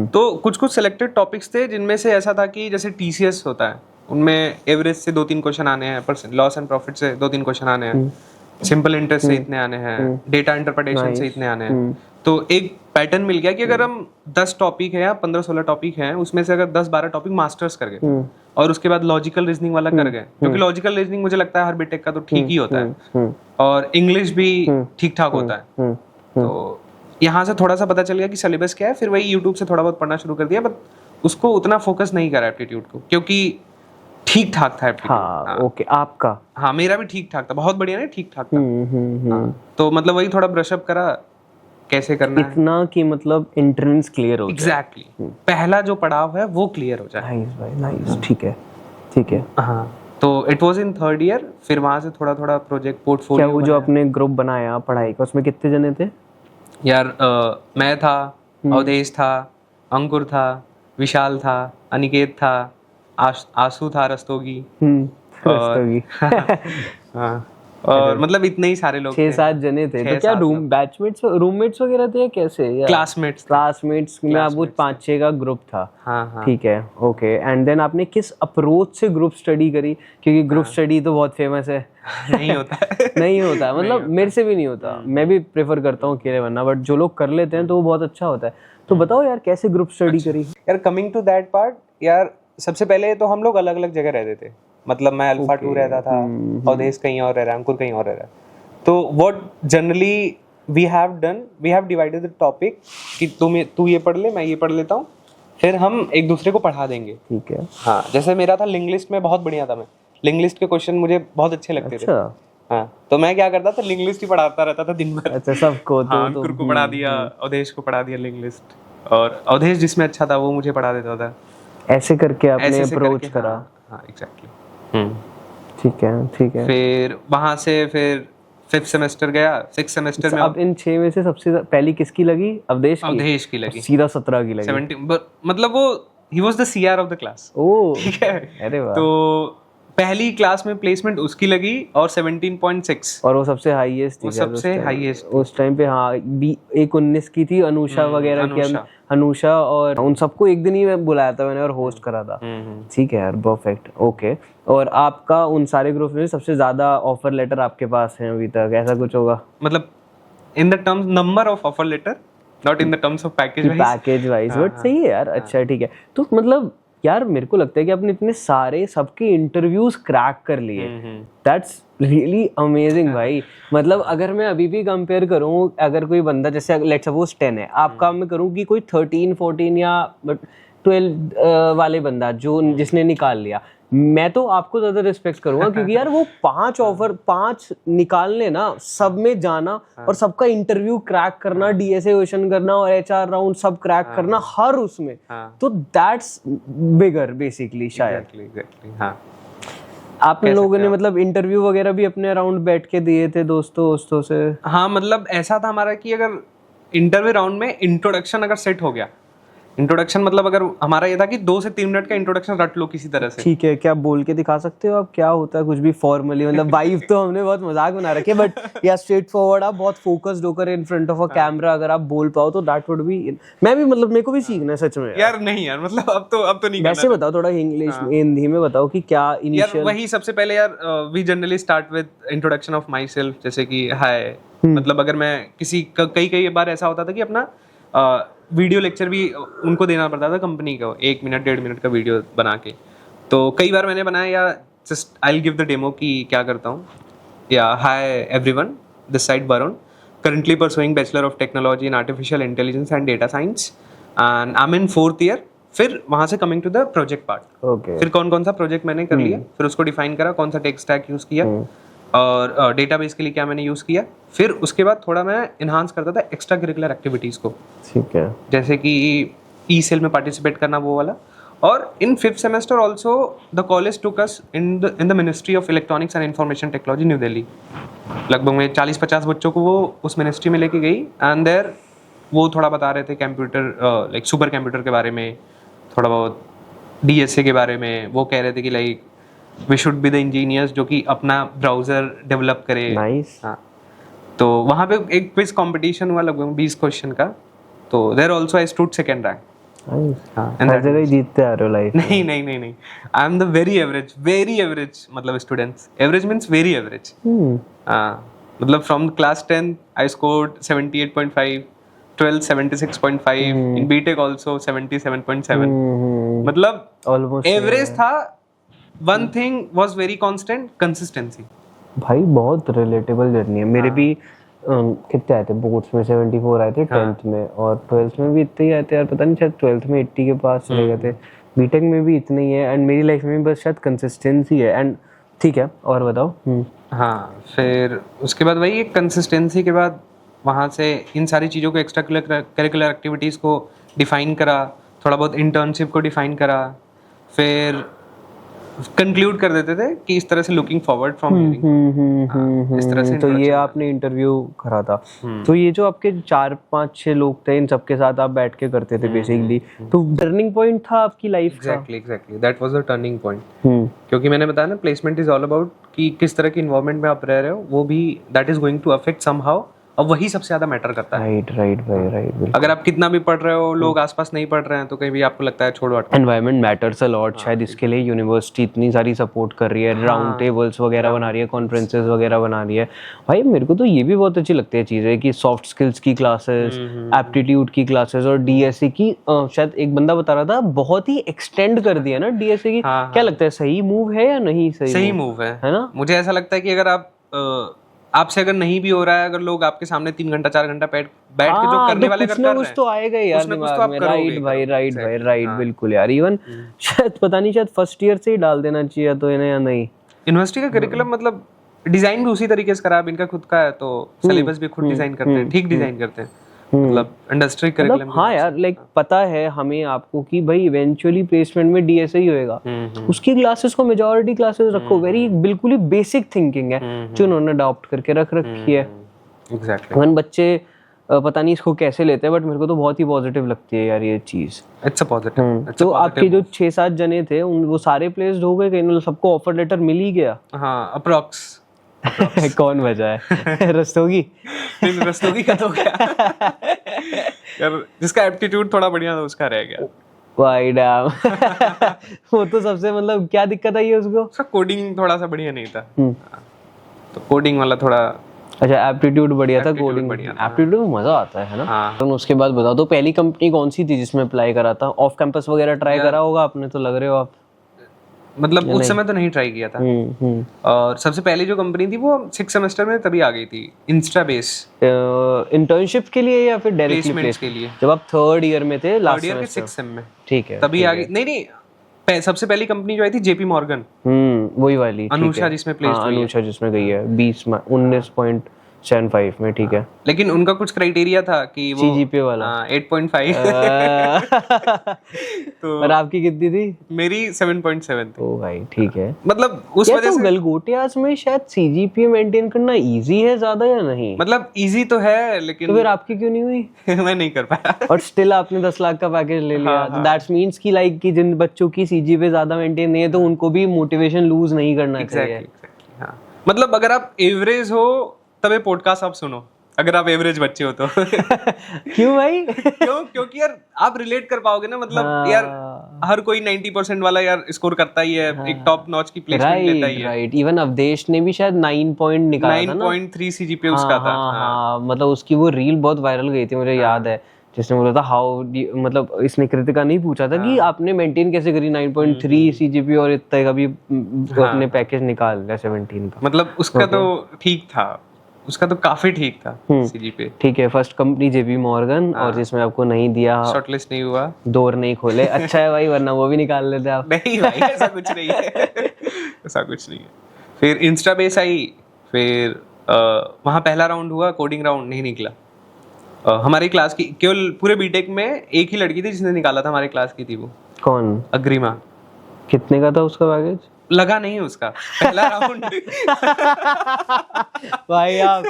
तो कुछ कुछ सिलेक्टेड टॉपिक्स थे जिनमें से ऐसा था कि जैसे टीसीएस होता है, उनमें एवरेज से 2-3 क्वेश्चन आने हैं, लॉस एंड प्रॉफिट से 2-3 क्वेश्चन आने हैं, सिंपल इंटरेस्ट से इतने आने हैं, डेटा इंटरप्रिटेशन से इतने आने हैं। तो एक पैटर्न मिल गया कि अगर हम 10 टॉपिक है या 15-16 टॉपिक हैं, उसमें से अगर 10-12 टॉपिक मास्टर्स कर गए और उसके बाद लॉजिकल रीजनिंग वाला कर गए, क्योंकि लॉजिकल रीजनिंग मुझे लगता है हर बीटेक का तो ठीक ही होता है, और इंग्लिश भी ठीक ठाक होता है। तो यहाँ से थोड़ा सा पता चल गया कि सिलेबस क्या है। फिर वही यूट्यूब से थोड़ा बहुत पढ़ना शुरू कर दिया, बट उसको उतना फोकस नहीं करा एप्टीट्यूड को, क्योंकि ठीक ठाक था एप्टीट्यूड। हाँ, ओके। आपका? हाँ, मेरा भी ठीक ठाक था, बहुत बढ़िया नहीं, ठीक ठाक था। तो मतलब वही थोड़ा ब्रशअप करा कैसे करना है, इतना कि मतलब एंट्रेंस क्लियर हो जाए। एग्जैक्टली, पहला जो पड़ाव है वो क्लियर हो जाए। नाइस भाई, नाइस। ठीक है। हाँ, तो it was in 3rd year. फिर वहां से थोड़ा थोड़ा प्रोजेक्ट पोर्टफोलियो। क्या वो जो आपने ग्रुप बनाया पढ़ाई का, उसमें कितने जने थे? यार मैं था, अवधेश था, अंकुर था, विशाल था, अनिकेत था, आसू था, रस्तोगी। हाँ, और मतलब इतने ही सारे लोग 6-7 जने थे। तो क्या रूममेट्स वगैरह थे या कैसे? क्लासमेट्स में आप वो 5-6 का ग्रुप था? हाँ। ठीक है, ओके। एंड देन आपने किस अप्रोच से ग्रुप स्टडी करी? क्योंकि ग्रुप स्टडी तो बहुत फेमस है। नहीं होता मतलब मेरे से भी नहीं होता। मैं भी प्रेफर करता हूँ अकेले बनना, बट जो लोग कर लेते हैं तो वो बहुत अच्छा होता है। तो बताओ यार कैसे ग्रुप स्टडी करी? यार कमिंग टू दैट पार्ट, यार सबसे पहले तो हम लोग अलग अलग जगह रहते थे। मतलब मैं अल्फा 2 रहता था, अवधेश कहीं और रह रहा है, अंकुर कहीं और रह रहा है। तो what generally we have divided the topic कि तू ये पढ़ ले, मैं ये पढ़ लेता हूँ, फिर हम एक दूसरे को पढ़ा देंगे। ठीक है। हाँ, जैसे मेरा था लिंग्विस्ट में बहुत बढ़िया था मैं। लिंग्विस्ट के क्वेश्चन मुझे बहुत अच्छे लगते थे। हाँ, तो मैं क्या करता था, लिंक लिस्ट ही पढ़ाता रहता था दिन भर। अच्छा, सबको तो हाँ, अंकुर को पढ़ा दिया, अवधेश को पढ़ा दिया लिंक लिस्ट, और अवधेश जिसमें अच्छा था वो मुझे पढ़ा देता था। ऐसे करके आपने ऐसे अप्रोच करके, करा। हाँ एग्जैक्टली। ठीक है, ठीक है। फिर वहां से फिर 5th सेमेस्टर गया, 6th सेमेस्टर में अब इन 6 में से सबसे पहली किसकी लगी? अवधेश की लगी, सीधा 17 की लगी। 17, मतलब वो ही was the CR of the class. Oh, ठीक है, अरे वाह। तो पहली क्लास में प्लेसमेंट उसकी लगी और 17.6, और वो सबसे हाईएस्ट थी, वो सबसे हाईएस्ट उस टाइम पे। हाँ, एक 19 की थी, अनुषा वगैरह की, अनुषा, और उन सबको एक दिन ही मैं बुलाया था मैंने और होस्ट करा था। ठीक है यार, परफेक्ट, ओके। और आपका उन सारे ग्रुप में सबसे ज्यादा ऑफर लेटर आपके पास है अभी तक, ऐसा कुछ होगा? मतलब in the terms number of offer letter, not in the terms of package wise, but सही है यार। अच्छा, ठीक है। तो मतलब यार मेरे को लगता है कि आपने इतने सारे सबके इंटरव्यूज क्रैक कर लिए, दैट्स रियली अमेजिंग भाई। मतलब अगर मैं अभी भी कंपेयर करूं, अगर कोई बंदा जैसे लेट्स सपोज 10 है, आप काम में करूं कि कोई 13, 14 या 12 वाले बंदा जो जिसने निकाल लिया, मैं तो आपको ज्यादा रिस्पेक्ट करूंगा, क्योंकि यार वो 5 ऑफर 5 निकालने ना, सब में जाना और सबका इंटरव्यू क्रैक करना, डीएसए क्वेश्चन करना और एचआर राउंड सब क्रैक करना हर उसमें, तो दैट्स बिगर बेसिकली शायद। एग्जैक्टली, हाँ। आप लोगों ने मतलब इंटरव्यू वगैरह भी अपने अराउंड बैठ के दिए थे दोस्तों से? हाँ, मतलब ऐसा था हमारा कि अगर इंटरव्यू राउंड में इंट्रोडक्शन अगर सेट हो गया, इंट्रोडक्शन मतलब अगर हमारा ये था कि 2 से 3 मिनट का इंट्रोडक्शन रट लो किसी तरह से। ठीक है, क्या बोल के दिखा सकते हो आप क्या होता है कुछ भी फॉर्मली? मतलब वाइफ तो हमने बहुत मजाक बना रखे, बट या स्ट्रेट फॉरवर्ड आप बहुत फोकस्ड होकर in front of a camera अगर आप बोल पाओ तो दैट वुड बी। मैं भी मतलब मेरे को भी सीखना है सच में यार। नहीं यार, मतलब अब तो नहीं वैसे बताओ, थोड़ा इंग्लिश में, हिंदी में बताओ कि क्या इनिशियल। यार वही सबसे पहले यार, we generally start with introduction of myself, जैसे कि हाय। मतलब अगर मैं किसी कई बार ऐसा होता था कि अपना वीडियो लेक्चर भी उनको देना पड़ता था कंपनी को, 1 मिनट 1.5 मिनट का वीडियो बना के। तो कई बार मैंने बनाया, या just I will give the demo कि क्या करता हूँ, या hi everyone, this side Varun, currently pursuing bachelor of technology in artificial intelligence and data science, and I am in 4th year. फिर वहाँ से coming to the project part, फिर कौन सा प्रोजेक्ट मैंने कर लिया, फिर उसको डिफाइन करा, कौन सा टेक स्टैक यूज़ किया और डेटाबेस के लिए क्या मैंने यूज़ किया। फिर उसके बाद थोड़ा मैं इन्हांस करता था एक्स्ट्रा करिकुलर एक्टिविटीज़ को, ठीक है, जैसे कि ई सेल में पार्टिसिपेट करना, वो वाला। और इन 5th semester also the college took us in the ministry of electronics and information technology, new Delhi. लगभग में 40-50 बच्चों को वो उस मिनिस्ट्री में लेके गई, एंड देयर वो थोड़ा बता रहे थे कंप्यूटर, लाइक सुपर कंप्यूटर के बारे में, थोड़ा बहुत डीएसए के बारे में। वो कह रहे थे कि like we should be the engineers जो कि अपना ब्राउजर डेवलप करे। नाइस। हाँ, तो वहाँ पे एक क्विज कंपटीशन हुआ लगभग 20 क्वेश्चन का, तो there also I stood second rank. हर जगह ही जीतते आ रहे हो लाइफ। नहीं, I am the very average, मतलब students, average means very average. हाँ, मतलब from class 10 I scored 78.5, 12 76.5, in BTech also 77.7। मतलब ऑलमोस्ट एवरेज था। One thing was very constant, consistency. भाई बहुत रिलेटेबल जर्नी है। मेरे भी कितने आए थे बोर्ड्स में? 74 आए थे 10th में, और 12th में भी इतने ही आए थे यार, पता नहीं, शायद 12th में 80 के पास चले गए थे। बीटेक में भी इतने ही है, एंड मेरी लाइफ में बस शायद कंसिस्टेंसी है। एंड ठीक है, और बताओ। हाँ, फिर उसके बाद वही एक कंसिस्टेंसी के बाद वहाँ से इन सारी चीज़ों को, एक्स्ट्रा करिकुलर एक्टिविटीज़ को डिफाइन करा, थोड़ा बहुत इंटर्नशिप को डिफाइन करा, फिर कंक्लूड कर देते थे कि इस तरह से लुकिंग फॉरवर्ड फ्रॉम इस तरह से। तो ये आपने इंटरव्यू करा था, तो ये जो आपके 4-5-6 लोग थे, इन सबके साथ आप बैठ के करते थे बेसिकली, तो टर्निंग पॉइंट था आपकी लाइफ का? Exactly that was the turning point. क्योंकि मैंने बताया ना, प्लेसमेंट इज ऑल अबाउट कि किस तरह की इन्वायरमेंट में आप रह रहे हो, वो भी that is going to affect somehow, और वही सबसे ज्यादा मैटर करता है। राइट भाई, राइट। अगर आप कितना भी पढ़ रहे हो, लोग आसपास नहीं पढ़ रहे हैं, तो कहीं भी आपको लगता है छोड़ो हटो। Environment matters a lot. शायद इसके लिए यूनिवर्सिटी इतनी सारी सपोर्ट कर रही है, राउंड टेबल्स वगैरह बना रही है, कॉन्फ्रेंसेस वगैरह बना रही है। भाई मेरे को तो ये भी बहुत अच्छी लगती है चीज़ें कि सॉफ्ट स्किल्स की क्लासेस, एप्टीट्यूड की क्लासेस, और डीएसए की शायद एक बंदा बता रहा था बहुत ही एक्सटेंड कर दिया ना डीएसए की। क्या लगता है, सही मूव है या नहीं? सही मूव है ना? मुझे ऐसा लगता है कि अगर आपसे अगर नहीं भी हो रहा है, अगर लोग आपके सामने 3 घंटा 4 घंटा बैठ के जो करने वाले कर रहे हैं, कुछ तो आएगा यार दिमाग में। राइट भाई, राइट, बिल्कुल यार। इवन शायद पता नहीं, शायद फर्स्ट ईयर से ही डाल देना चाहिए तो इन्हें, या नहीं? यूनिवर्सिटी का करिकुलम मतलब डिजाइन भी उसी तरीके से करा, अब इनका खुद का है तो सिलेबस भी खुद डिजाइन करते हैं, ठीक डिजाइन करते हैं, मतलब इंडस्ट्री करिकुलम। हाँ यार, लाइक पता है हमें आपको कि भाई इवेंचुअली प्लेसमेंट में डीएसए ही होएगा, उसकी क्लासेस को मेजॉरिटी क्लासेस रखो, वेरी बिल्कुल ही बेसिक थिंकिंग है जो उन्होंने अडॉप्ट करके रख रखी है। एग्जैक्टली। वन बच्चे पता नहीं इसको कैसे लेते हैं, बट मेरे को तो बहुत ही पॉजिटिव लगती है यार ये चीज। It's a positive. तो आपके जो 6-7 जने थे उन वो सारे प्लेस्ड हो गए, कहीं सबको ऑफर लेटर मिल ही गया? हाँ अप्रॉक्स। कौन बचा है? रस्तोगी? रस्तोगी का तो क्या यार, जिसका एप्टीट्यूड थोड़ा बढ़िया था उसका रह गया। Why damn. वो तो सबसे मतलब क्या दिक्कत आई है उसको? उसका कोडिंग थोड़ा सा बढ़िया नहीं था, तो कोडिंग वाला थोड़ा। अच्छा एप्टीट्यूड बढ़िया था, Aptitude कोडिंग बढ़िया था। एप्टीट्यूड में मजा आता है ना। हाँ। तो उसके बाद बताओ, तो पहली कंपनी कौन सी थी जिसमें अप्लाई करा था? ऑफ कैंपस वगैरह ट्राई करा होगा आपने तो, लग रहे हो आप। मतलब उस समय तो नहीं ट्राई किया था। और सबसे पहली जो कंपनी थी वो 6 सेमेस्टर में तभी आ गई थी, इंस्टाबेस। इंटर्नशिप के लिए या फिर डायरेक्टली प्लेसमेंट्स के लिए? जब आप 3rd ईयर में थे, लास्ट ईयर के सेमेस्टर? 6 सेम में। ठीक है, तभी आ गई। नहीं, सबसे पहली कंपनी जो आई थी जेपी मॉर्गन। वही वाली अनुषा जिसमें प्लेस्ड हुई है। अनुषा जिसमें गई है 19.75 में, ठीक है। लेकिन उनका कुछ क्राइटेरिया था कि वो सीजीपीए वाला। 8.5। तो और आपकी कितनी थी? मेरी 7.7 थी। ओ भाई ठीक है। मतलब उस यार वजह तो से गलगोटियास में शायद सीजीपीए मेंटेन करना इजी है ज्यादा या नहीं? मतलब इजी तो है, लेकिन तो फिर आपकी क्यों नहीं हुई? मैं नहीं कर पाया। और स्टिल आपने 10 लाख का पैकेज ले लिया, तो दैट्स मींस कि लाइक कि जिन बच्चों की सीजीपीए ज्यादा मेंटेन नहीं है तो उनको भी मोटिवेशन लूज नहीं करना चाहिए। एग्जैक्टली। हाँ, मतलब अगर आप एवरेज हो तब ये पॉडकास्ट आप सुनो, अगर आप एवरेज बच्चे हो तो। क्यों भाई? क्योंकि यार आप रिलेट कर पाओगे ना, मतलब यार हर कोई 90% वाला यार स्कोर करता ही है, एक टॉप नॉच की प्लेसमेंट लेता ही है। राइट। इवन अवधेश ने भी शायद 9 पॉइंट निकाला था ना। 9.3 सीजीपीए उसका था। हाँ, मतलब उसकी वो रील बहुत वायरल गई थी, मुझे याद है, जिसने बोला था हाउ, मतलब इसने कृतिका नहीं पूछा था कि आपने मेंटेन कैसे करी 9.3 सीजीपी और इतना का भी अपने पैकेज निकाल लिया 17 का। मतलब उसका तो ठीक था, उसका तो काफी ठीक था सीजीपीए। ठीक है, फर्स्ट कंपनी जेपी मॉर्गन, और जिसमें आपको नहीं दिया, शॉर्टलिस्ट नहीं हुआ, डोर नहीं खोले। अच्छा है भाई, वरना वो भी निकाल लेते आप। नहीं भाई, ऐसा कुछ नहीं है। ऐसा कुछ नहीं है। फिर इंस्टाबेस आई, फिर वहाँ पहला राउंड हुआ, कोडिंग राउंड नहीं निकला। हमारी क्लास की केवल पूरे बीटेक में एक ही लड़की थी जिसने निकाला था, हमारी क्लास की थी वो। कौन? अग्रिमा। कितने का था उसका पैकेज? लगा नहीं उसका पहला राउंड। भाई आप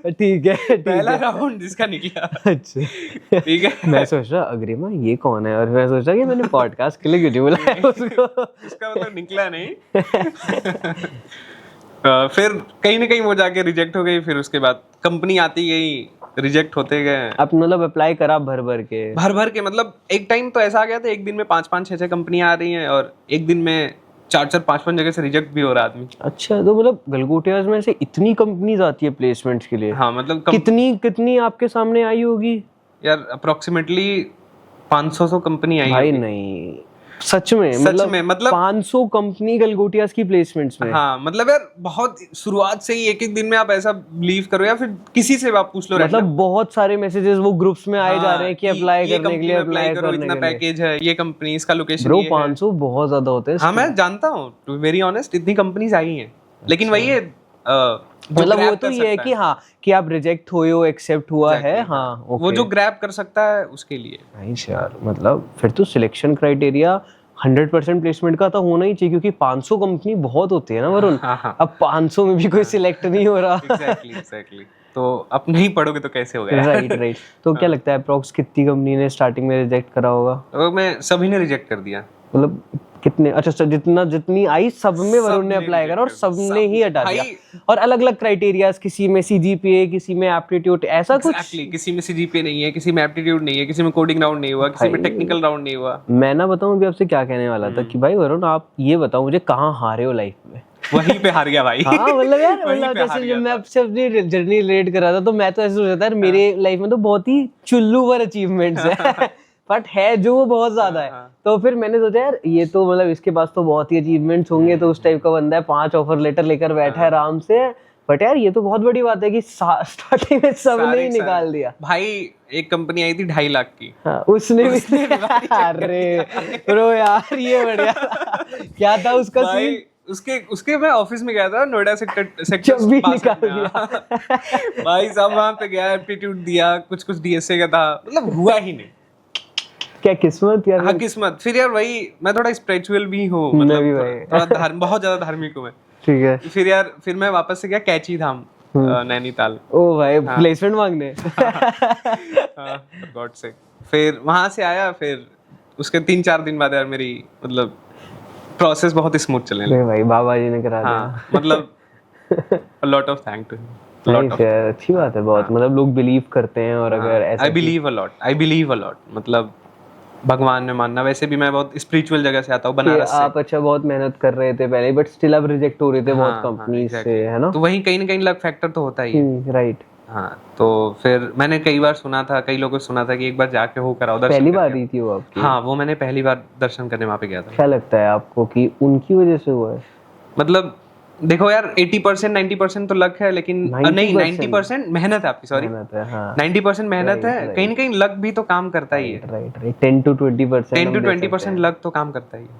ठीक है, पहला राउंड जिसका निकला। अच्छा ठीक है। मैं सोच रहा अग्रिमा ये कौन है, और मैं सोच रहा कि मैंने पॉडकास्ट के लिए क्यों नहीं बुलाया उसको। उसका मतलब निकला नहीं। फिर कहीं ना कहीं वो जाके रिजेक्ट हो गई, फिर उसके बाद कंपनी आती गई, रिजेक्ट होते गए। आप मतलब अप्लाई करा भर भर के? मतलब एक टाइम तो ऐसा आ गया था, एक दिन में 5-5, 6-6 कंपनियां आ रही हैं, और एक दिन में 4-4, 5-5 जगह से रिजेक्ट भी हो रहा आदमी। अच्छा, तो मतलब गलगोटियाज में से इतनी कंपनीज आती है प्लेसमेंट्स के लिए? हाँ, मतलब कितनी आपके सामने आई होगी यार? अप्रोक्सीमेटली 500 कंपनी आई भाई। होगी। नहीं सच में मतलब 500 कंपनी गलगोटियाज की प्लेसमेंट्स में? हाँ, मतलब यार बहुत शुरुआत से ही एक दिन में आप ऐसा बिलीव करो, या फिर किसी से आप पूछ लो, मतलब बहुत सारे मैसेजेस वो ग्रुप्स में आए जा रहे हैं कि अप्लाई करने के लिए, अप्लाई करो, इतना पैकेज है, ये कंपनी, इसका लोकेशन ब्रो 500 बहुत ज्यादा होते हैं। हाँ मैं जानता हूँ, टू बी वेरी ऑनेस्ट, इतनी कंपनीज आई हैं, लेकिन वही है मतलब वो तो ये है कि हाँ कि आप रिजेक्ट हुए हो, एक्सेप्ट हुआ है। हाँ वो जो ग्रैब कर सकता है उसके लिए। नाइस यार, मतलब फिर तो सिलेक्शन क्राइटेरिया 100% प्लेसमेंट का तो होना ही चाहिए, क्योंकि 500 कंपनी बहुत होती है ना वरुण। अब 500 में भी कोई सिलेक्ट नहीं हो रहा। एग्जैक्टली। तो अब नहीं पढ़ोगे तो कैसे होगा? राइट। तो क्या लगता है अप्रॉक्स कितनी कंपनी ने स्टार्टिंग में रिजेक्ट करा होगा? तो मैं सभी ने रिजेक्ट कर दिया। मतलब कितने? अच्छा, जितनी आई सब में वरुण ने अप्लाई करा और सबने ही हटा दिया। और अलग अलग क्राइटेरियाज, किसी में सीजीपीए, किसी में एप्टीट्यूड, ऐसा कुछ? किसी में सीजीपीए नहीं है, किसी में एप्टीट्यूड नहीं है, किसी में कोडिंग राउंड नहीं हुआ, किसी में टेक्निकल राउंड नहीं हुआ। मैं ना बताऊं अभी आपसे क्या कहने वाला था कि भाई वरुण आप ये बताओ मुझे, कहाँ हारे हो लाइफ में? वहीं पे हार गया भाई। हाँ मतलब यार, मतलब जैसे जब मैं आपसे अपनी जर्नी रिलेट कर रहा था तो मैं तो ऐसा सोच रहा था मेरे लाइफ में तो बहुत ही चुल्लूवर अचीवमेंट्स है, बट है जो वो बहुत ज्यादा है। तो फिर मैंने सोचा यार ये तो मतलब इसके पास तो बहुत ही अचीवमेंट्स होंगे, तो उस टाइप का बंदा है, 5 ऑफर लेटर लेकर बैठा है आराम से। बट यार ये तो बहुत बड़ी बात है कि स्टार्टिंग में सबने ही निकाल दिया भाई। एक कंपनी आई थी 2.5 लाख की। हाँ, उसने भी। अरे ब्रो यार ये बढ़िया। क्या था उसका सीन? उसके मैं ऑफिस में गया था नोएडा सेक्टर जब भी निकाल दिया भाई साहब वहां पे गया, एप्टीट्यूड दिया, कुछ डीएसए का था, मतलब हुआ ही नहीं। क्या किस्मत यार। हाँ किस्मत। फिर यार वही मैं थोड़ा स्पिरिचुअल भी हूँ, मैं भी भाई। मतलब थोड़ा बहुत ज्यादा धार्मिक हूँ मैं। ठीक है। फिर मैं वापस से गया कैची धाम नैनीताल। ओ भाई प्लेसमेंट मांगने। गॉड से फिर वहां से आया, फिर उसके 3-4 दिन बाद यार मेरी मतलब प्रोसेस बहुत स्मूथ चलने लगी। भाई बाबा जी ने करा दिया। हाँ मतलब a lot of thank to him. Nice यार, अच्छी बात है बहुत। मतलब लोग बिलीव करते हैं और अगर ऐसा I believe a lot मतलब भगवान में मानना। वैसे भी मैं बहुत स्पिरिचुअल जगह से आता हूँ, बनारस से। आप अच्छा बहुत मेहनत कर रहे थे पहले, बट स्टिल आप रिजेक्ट हो रहे थे बहुत कंपनी से, है ना? तो वहीं कहीं ना कहीं लक फैक्टर तो होता ही है। राइट। हाँ तो फिर मैंने कई बार सुना था, कई लोगों से सुना था कि एक बार जाके हो कर आओ दर्शन। पहली बार ही थी वो आपकी? हाँ वो मैंने पहली बार दर्शन करने वहाँ पे गया था। क्या लगता है आपको कि उनकी वजह से हुआ है? मतलब देखो यार 80% 90% तो लक है, लेकिन नहीं 90% मेहनत है आपकी, सॉरी 90% मेहनत है, कहीं ना कहीं लक भी तो काम करता ही है। राइट 10 to 20% लक तो काम करता ही है।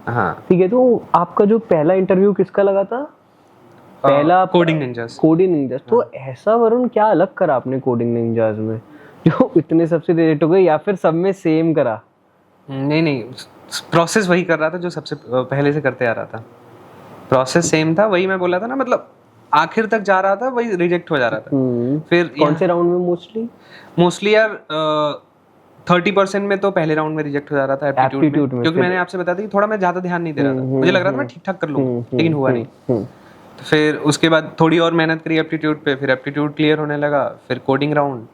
हाँ ठीक है। तो आपका जो पहला इंटरव्यू किसका लगा था? पहला कोडिंग निंजास। तो ऐसा वरुण क्या अलग करा आपने कोडिंग निंजास में जो इतने सबसे रिजेक्ट हो गए, या फिर सब में सेम करा? नहीं प्रोसेस वही कर रहा था जो सबसे पहले से करते आ रहा था। प्रोसेस सेम था, वही मैं बोला था ना, मतलब आखिर तक जा रहा था, वही रिजेक्ट हो जा रहा था। फिर कौन से राउंड में मोस्टली यार 30% में तो पहले राउंड में रिजेक्ट हो जा रहा था एप्टीट्यूड में, क्योंकि मैंने आपसे बताया था कि थोड़ा मैं ज्यादा ध्यान नहीं दे रहा था। मुझे लग रहा था मैं ठीक ठाक कर लूंगा, लेकिन हुआ नहीं। तो फिर उसके बाद थोड़ी और मेहनत करी एप्टीट्यूड पे, फिर एप्टीट्यूड क्लियर होने लगा, फिर कोडिंग राउंड,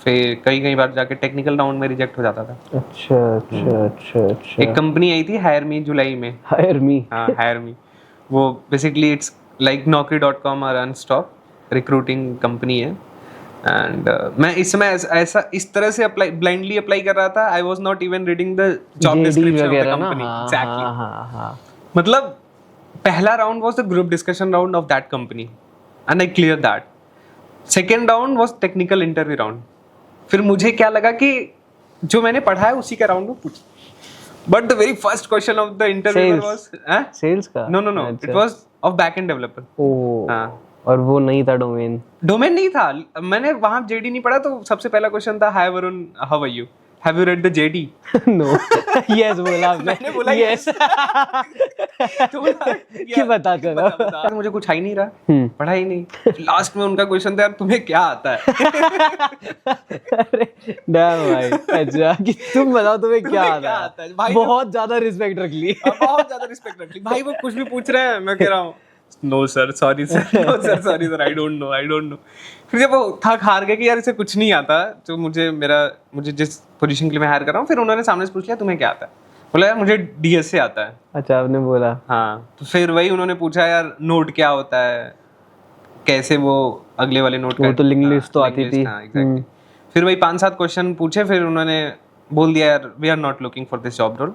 फिर कई बार जाके टेक्निकल राउंड में रिजेक्ट हो जाता था। अच्छा। एक कंपनी आई थी हायर मी जुलाई में। हायर मी वो बेसिकली इट्स लाइक naukri.com और अनस्टॉप रिक्रूटिंग कंपनी है। एंड मैं इस समय ऐसा इस तरह से ब्लाइंडली अप्लाई कर रहा था। आई was not even reading the job description of the company. Exactly. मतलब पहला round was the group discussion round of that company and I clear that. Second round was technical interview round. फिर मुझे क्या लगा कि जो मैंने पढ़ा है उसी का राउंड में पूछ, but the very first question of the interview was sales का। No it was of back end developer. हाँ, और वो नहीं था डोमेन नहीं था। मैंने वहां जेडी नहीं पढ़ा, तो सबसे पहला क्वेश्चन था hi Varun how are you, have you read the JD? No yes बोला मैंने बोला यस। तो क्या बता कर मुझे कुछ आ ही नहीं रहा, पढ़ा ही नहीं। लास्ट में उनका क्वेश्चन था यार तुम्हें क्या आता है? अरे डैम भाई, अच्छा कि तुम बताओ तुम्हें क्या आता है? भाई बहुत ज्यादा रिस्पेक्ट रख ली, भाई वो कुछ भी पूछ रहे हैं, मैं कह रहा हूँ no sir sorry sir I don't know. फिर जब वो थक हार गए कि यार इसे कुछ नहीं आता, तो मुझे जिस पोजीशन के लिए मैं हायर कर रहा हूँ, फिर उन्होंने सामने से पूछ लिया तुम्हें क्या आता है? बोला यार मुझे डीएस से आता है। अच्छा आपने बोला हाँ। तो फिर वही उन्होंने पूछा यार नोट क्या होता है, कैसे वो अगले वाले नोट का, तो लिंक लिस्ट तो आती थी। एग्जैक्टली। फिर वही 5-7 क्वेश्चन पूछे, फिर उन्होंने बोल दिया यार we are not looking for this job role,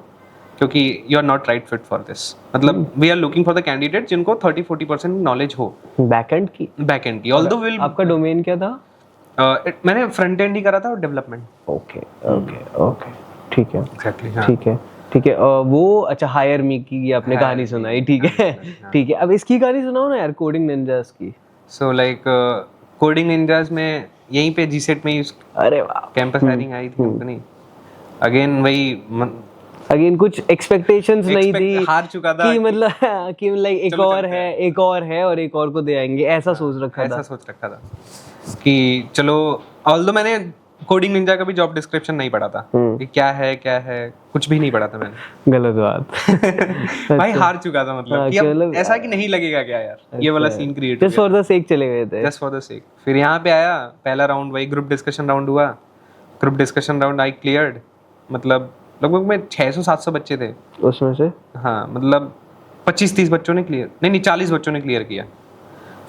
क्योंकि you are not right fit for this. मतलब we are looking for the candidate जिनको 30-40% नॉलेज हो बैकएंड की। Although will. आपका डोमेन क्या था? मैंने फ्रंट एंड ही करा था और डेवलपमेंट। ओके ठीक है। एग्जैक्टली ठीक है। वो अच्छा हायर मी की आपने कहानी सुनाई, ठीक है। अब इसकी कहानी सुनाओ ना यार, कोडिंग निंजास की। सो लाइक कोडिंग निंजास में यहीं पे जीसेट में अरे वाह कैंपस हायरिंग आई थी कंपनी। अगेन कुछ एक्सपेक्टेशंस नहीं थी, हार चुका था कि मतलब कि लाइक एक और है और एक और को दे आएंगे, ऐसा सोच रखा था कि चलो। ऑल्दो मैंने कोडिंग निंजा का भी जॉब डिस्क्रिप्शन नहीं पढ़ा था कि क्या है कुछ भी नहीं पढ़ा था मैंने। गलत बात। भाई हार चुका था, मतलब कि अब ऐसा कि नहीं लगेगा क्या यार, ये वाला scene create just for the sake चले गए थे, जस्ट फॉर द सेक। फिर यहाँ पे आया, पहला राउंड वही ग्रुप डिस्कशन राउंड हुआ। Group discussion round I cleared. मतलब लगभग में 600-700 बच्चे थे उसमें से। हाँ मतलब 25-30 बच्चों ने क्लियर, नहीं 40 बच्चों ने क्लियर किया।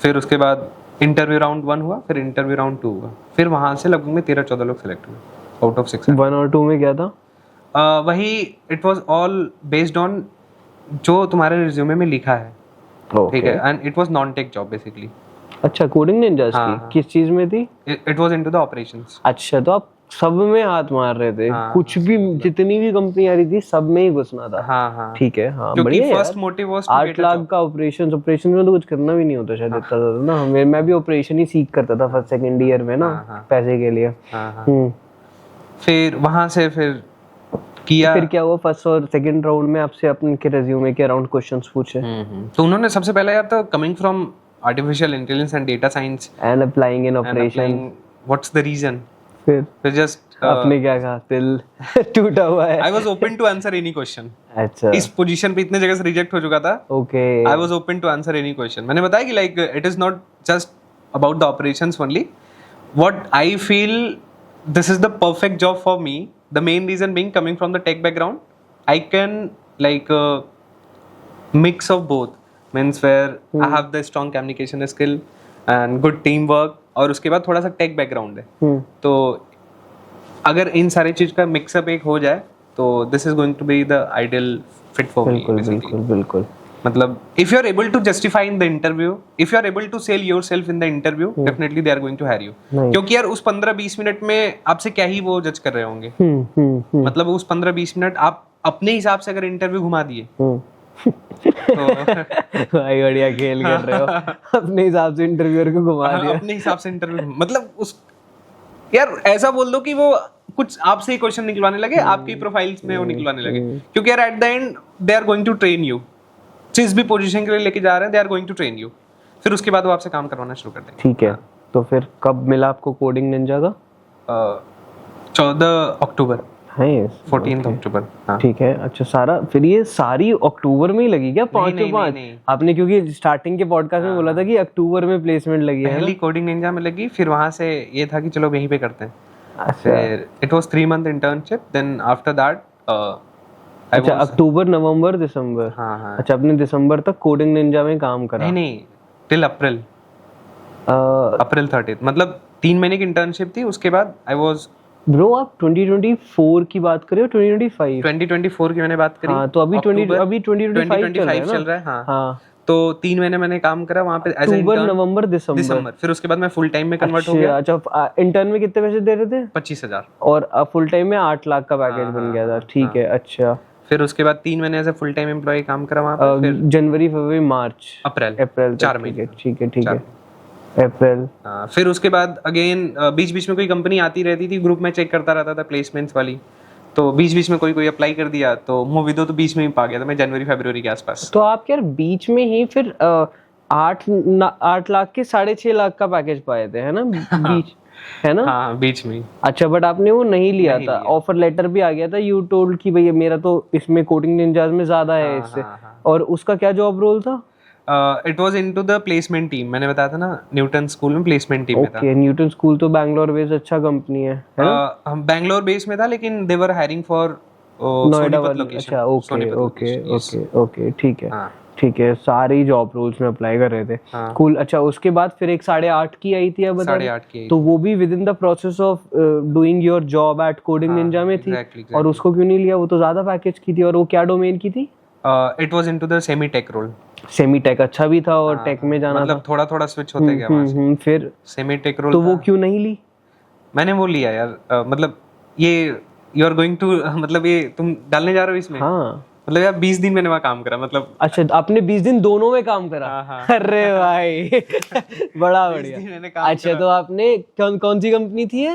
फिर उसके बाद इंटरव्यू राउंड 1 हुआ, फिर इंटरव्यू राउंड 2 हुआ। फिर वहां से लगभग में 13-14 लोग सिलेक्ट हुए आउट ऑफ 6। 1 और 2 में क्या था? वही it was all based on जो तुम्हारे रिज्यूमे में लिखा है, ठीक है। And it was non tech job basically. अच्छा कोडिंग निंजास की किस चीज में थी? It was into the operations. अच्छा तो आप सब में हाथ मार रहे थे। हाँ, कुछ भी जितनी भी कंपनी आ रही थी सब में ही घुसना था। हाँ। ठीक है, हाँ, क्योंकि बढ़िया फर्स्ट यार। मोटिव वाज 8 लाख का ऑपरेशन में तो कुछ करना भी नहीं होता शायद इतना ज्यादा ना। मैं भी ऑपरेशन ही सीख करता था फर्स्ट सेकंड ईयर में ना, पैसे के लिए। फिर वहां से फिर किया। फिर क्या हुआ फर्स्ट और सेकंड राउंड में? आपसे अपने के रिज्यूमे के अराउंड क्वेश्चंस पूछे। तो उन्होंने सबसे पहले यार तो coming from artificial intelligence and data science and applying in operation, what's the reason? फिर जस्ट आपने क्या कहा? दिल टूटा हुआ है। I was open to answer any question. अच्छा, इस पोजीशन पे इतने जगह से रिजेक्ट हो चुका था। Okay, I was open to answer any question. मैंने बताया कि like it is not just about the operations only, what I feel this is the perfect job for me. The main reason being coming from the tech background, I can like mix of both, means where I have the strong communication skill and good teamwork, और उसके बाद थोड़ा सा tech background है। तो अगर इन सारी चीज का मिक्सअप एक हो जाए तो this is going to be the ideal fit for me. बिल्कुल। मतलब if you are able to justify in the interview, if you are able to sell yourself in the interview, definitely they are going to hire you. क्योंकि यार उस 15-20 minute में आपसे क्या ही वो जज कर रहे होंगे। मतलब उस 15-20 मिनट आप अपने हिसाब से अगर इंटरव्यू घुमा दिए तो भाई बढ़िया खेल कर रहे हो। अपने हिसाब से इंटरव्यूअर को घुमा दिया। अपने हिसाब से इंटरव्यू, मतलब उस यार ऐसा बोल दो कि वो कुछ आपसे ही क्वेश्चन निकलवाने लगे, आपकी प्रोफाइल्स में वो निकलवाने लगे। क्योंकि यार at the end they are going to train you, जिस भी पोजीशन के लिए लेके जा रहे हैं they are going to train you. फिर उसके बाद वो आपसे काम करवाना शुरू कर देंगे। ठीक है, तो फिर कब मिला आपको कोडिंग निंजा का? 14 अक्टूबर। 14 अक्टूबर। हाँ। ठीक है, अच्छा। फिर ये सारी अक्टूबर में ही लगी क्या? 5 आपने, क्योंकि स्टार्टिंग के पॉडकास्ट में बोला था कि अक्टूबर में प्लेसमेंट लगी है। पहली कोडिंग निंजा में लगी, फिर वहां से ये था कि चलो यहीं पे करते हैं। फिर it was 3 month internship, then after that अच्छा, अक्टूबर, नवंबर, दिसंबर। हाँ। अच्छा, आपने दिसंबर तक कोडिंग निंजा में काम करा? नहीं, टिल अप्रैल 30, मतलब 3 महीने की इंटर्नशिप थी। उसके बाद आई वाज ब्रो, आप 2024 की बात कर रहे हो? 2024 की मैंने बात करी। हाँ, तो अभी 2025 चल रहा है। हाँ। तो 3 महीने मैंने काम करा वहाँ पे एज एन अक्टूबर, नवंबर, दिसंबर। फिर उसके बाद मैं फुल टाइम में कन्वर्ट हो गया। अच्छा, इंटर्न में कितने पैसे दे रहे थे? 25,000। और फुल टाइम में 8 लाख का पैकेज बन गया था। ठीक है, अच्छा। फिर उसके बाद 3 महीने as a full time employ काम करा वहाँ पे। फिर जनवरी, फरवरी, मार्च, अप्रैल 4 महीने। ठीक है, अप्रैल। फिर उसके बाद अगेन बीच बीच में कोई कंपनी आती रहती थी, ग्रुप में चेक करता रहता था प्लेसमेंट्स वाली। तो बीच बीच में कोई अप्लाई कर दिया तो मोविदो तो बीच में ही पा गया था मैं, जनवरी फरवरी के आसपास। तो आप यार बीच में ही फिर 8 लाख के 6.5 लाख का पैकेज पाए थे, है ना? बीच है ना? हाँ, बीच में। अच्छा, बट आपने वो नहीं लिया था। ऑफर लेटर भी आ गया था, यू टोल्ड कि भैया मेरा तो इसमें कोडिंग निंजास में ज्यादा है इससे। और उसका क्या जॉब रोल था? It was into the placement team. मैंने बताया था ना, न्यूटन स्कूल में प्लेसमेंट टीम में था। ओके, न्यूटन स्कूल तो बैंगलोर बेस्ड अच्छा कंपनी है ना? हम बैंगलोर बेस में था, लेकिन दे वर हायरिंग फॉर नोएडा लोकेशन। अच्छा, ओके, ठीक है। सारी जॉब रोल्स में अप्लाई कर रहे थे। कूल। अच्छा, उसके बाद फिर एक 8.5 की आई थी, अब बता। 8.5 की, तो वो भी with in the process of doing your job eight coding Ninja में थी। और उसको क्यों नहीं लिया? वो तो ज्यादा पैकेज की थी। और वो क्या डोमेन की थी? It was into the semi tech role. Semi tech अच्छा भी था और टेक में जाना मतलब थोड़ा थोड़ा स्विच होते गया वहां से। फिर सेमी टेक रोल तो वो क्यों नहीं ली? मैंने वो लिया यार, मतलब ये यू आर गोइंग टू, मतलब ये तुम डालने जा रहे हो इसमें। हाँ, मतलब यार 20 दिन मैंने वहाँ काम करा, मतलब। अच्छा, आपने 20 दिन दोनों में काम करा? हाँ। अरे भाई बड़ा बढ़िया। अच्छा, तो आपने कौन सी कंपनी थी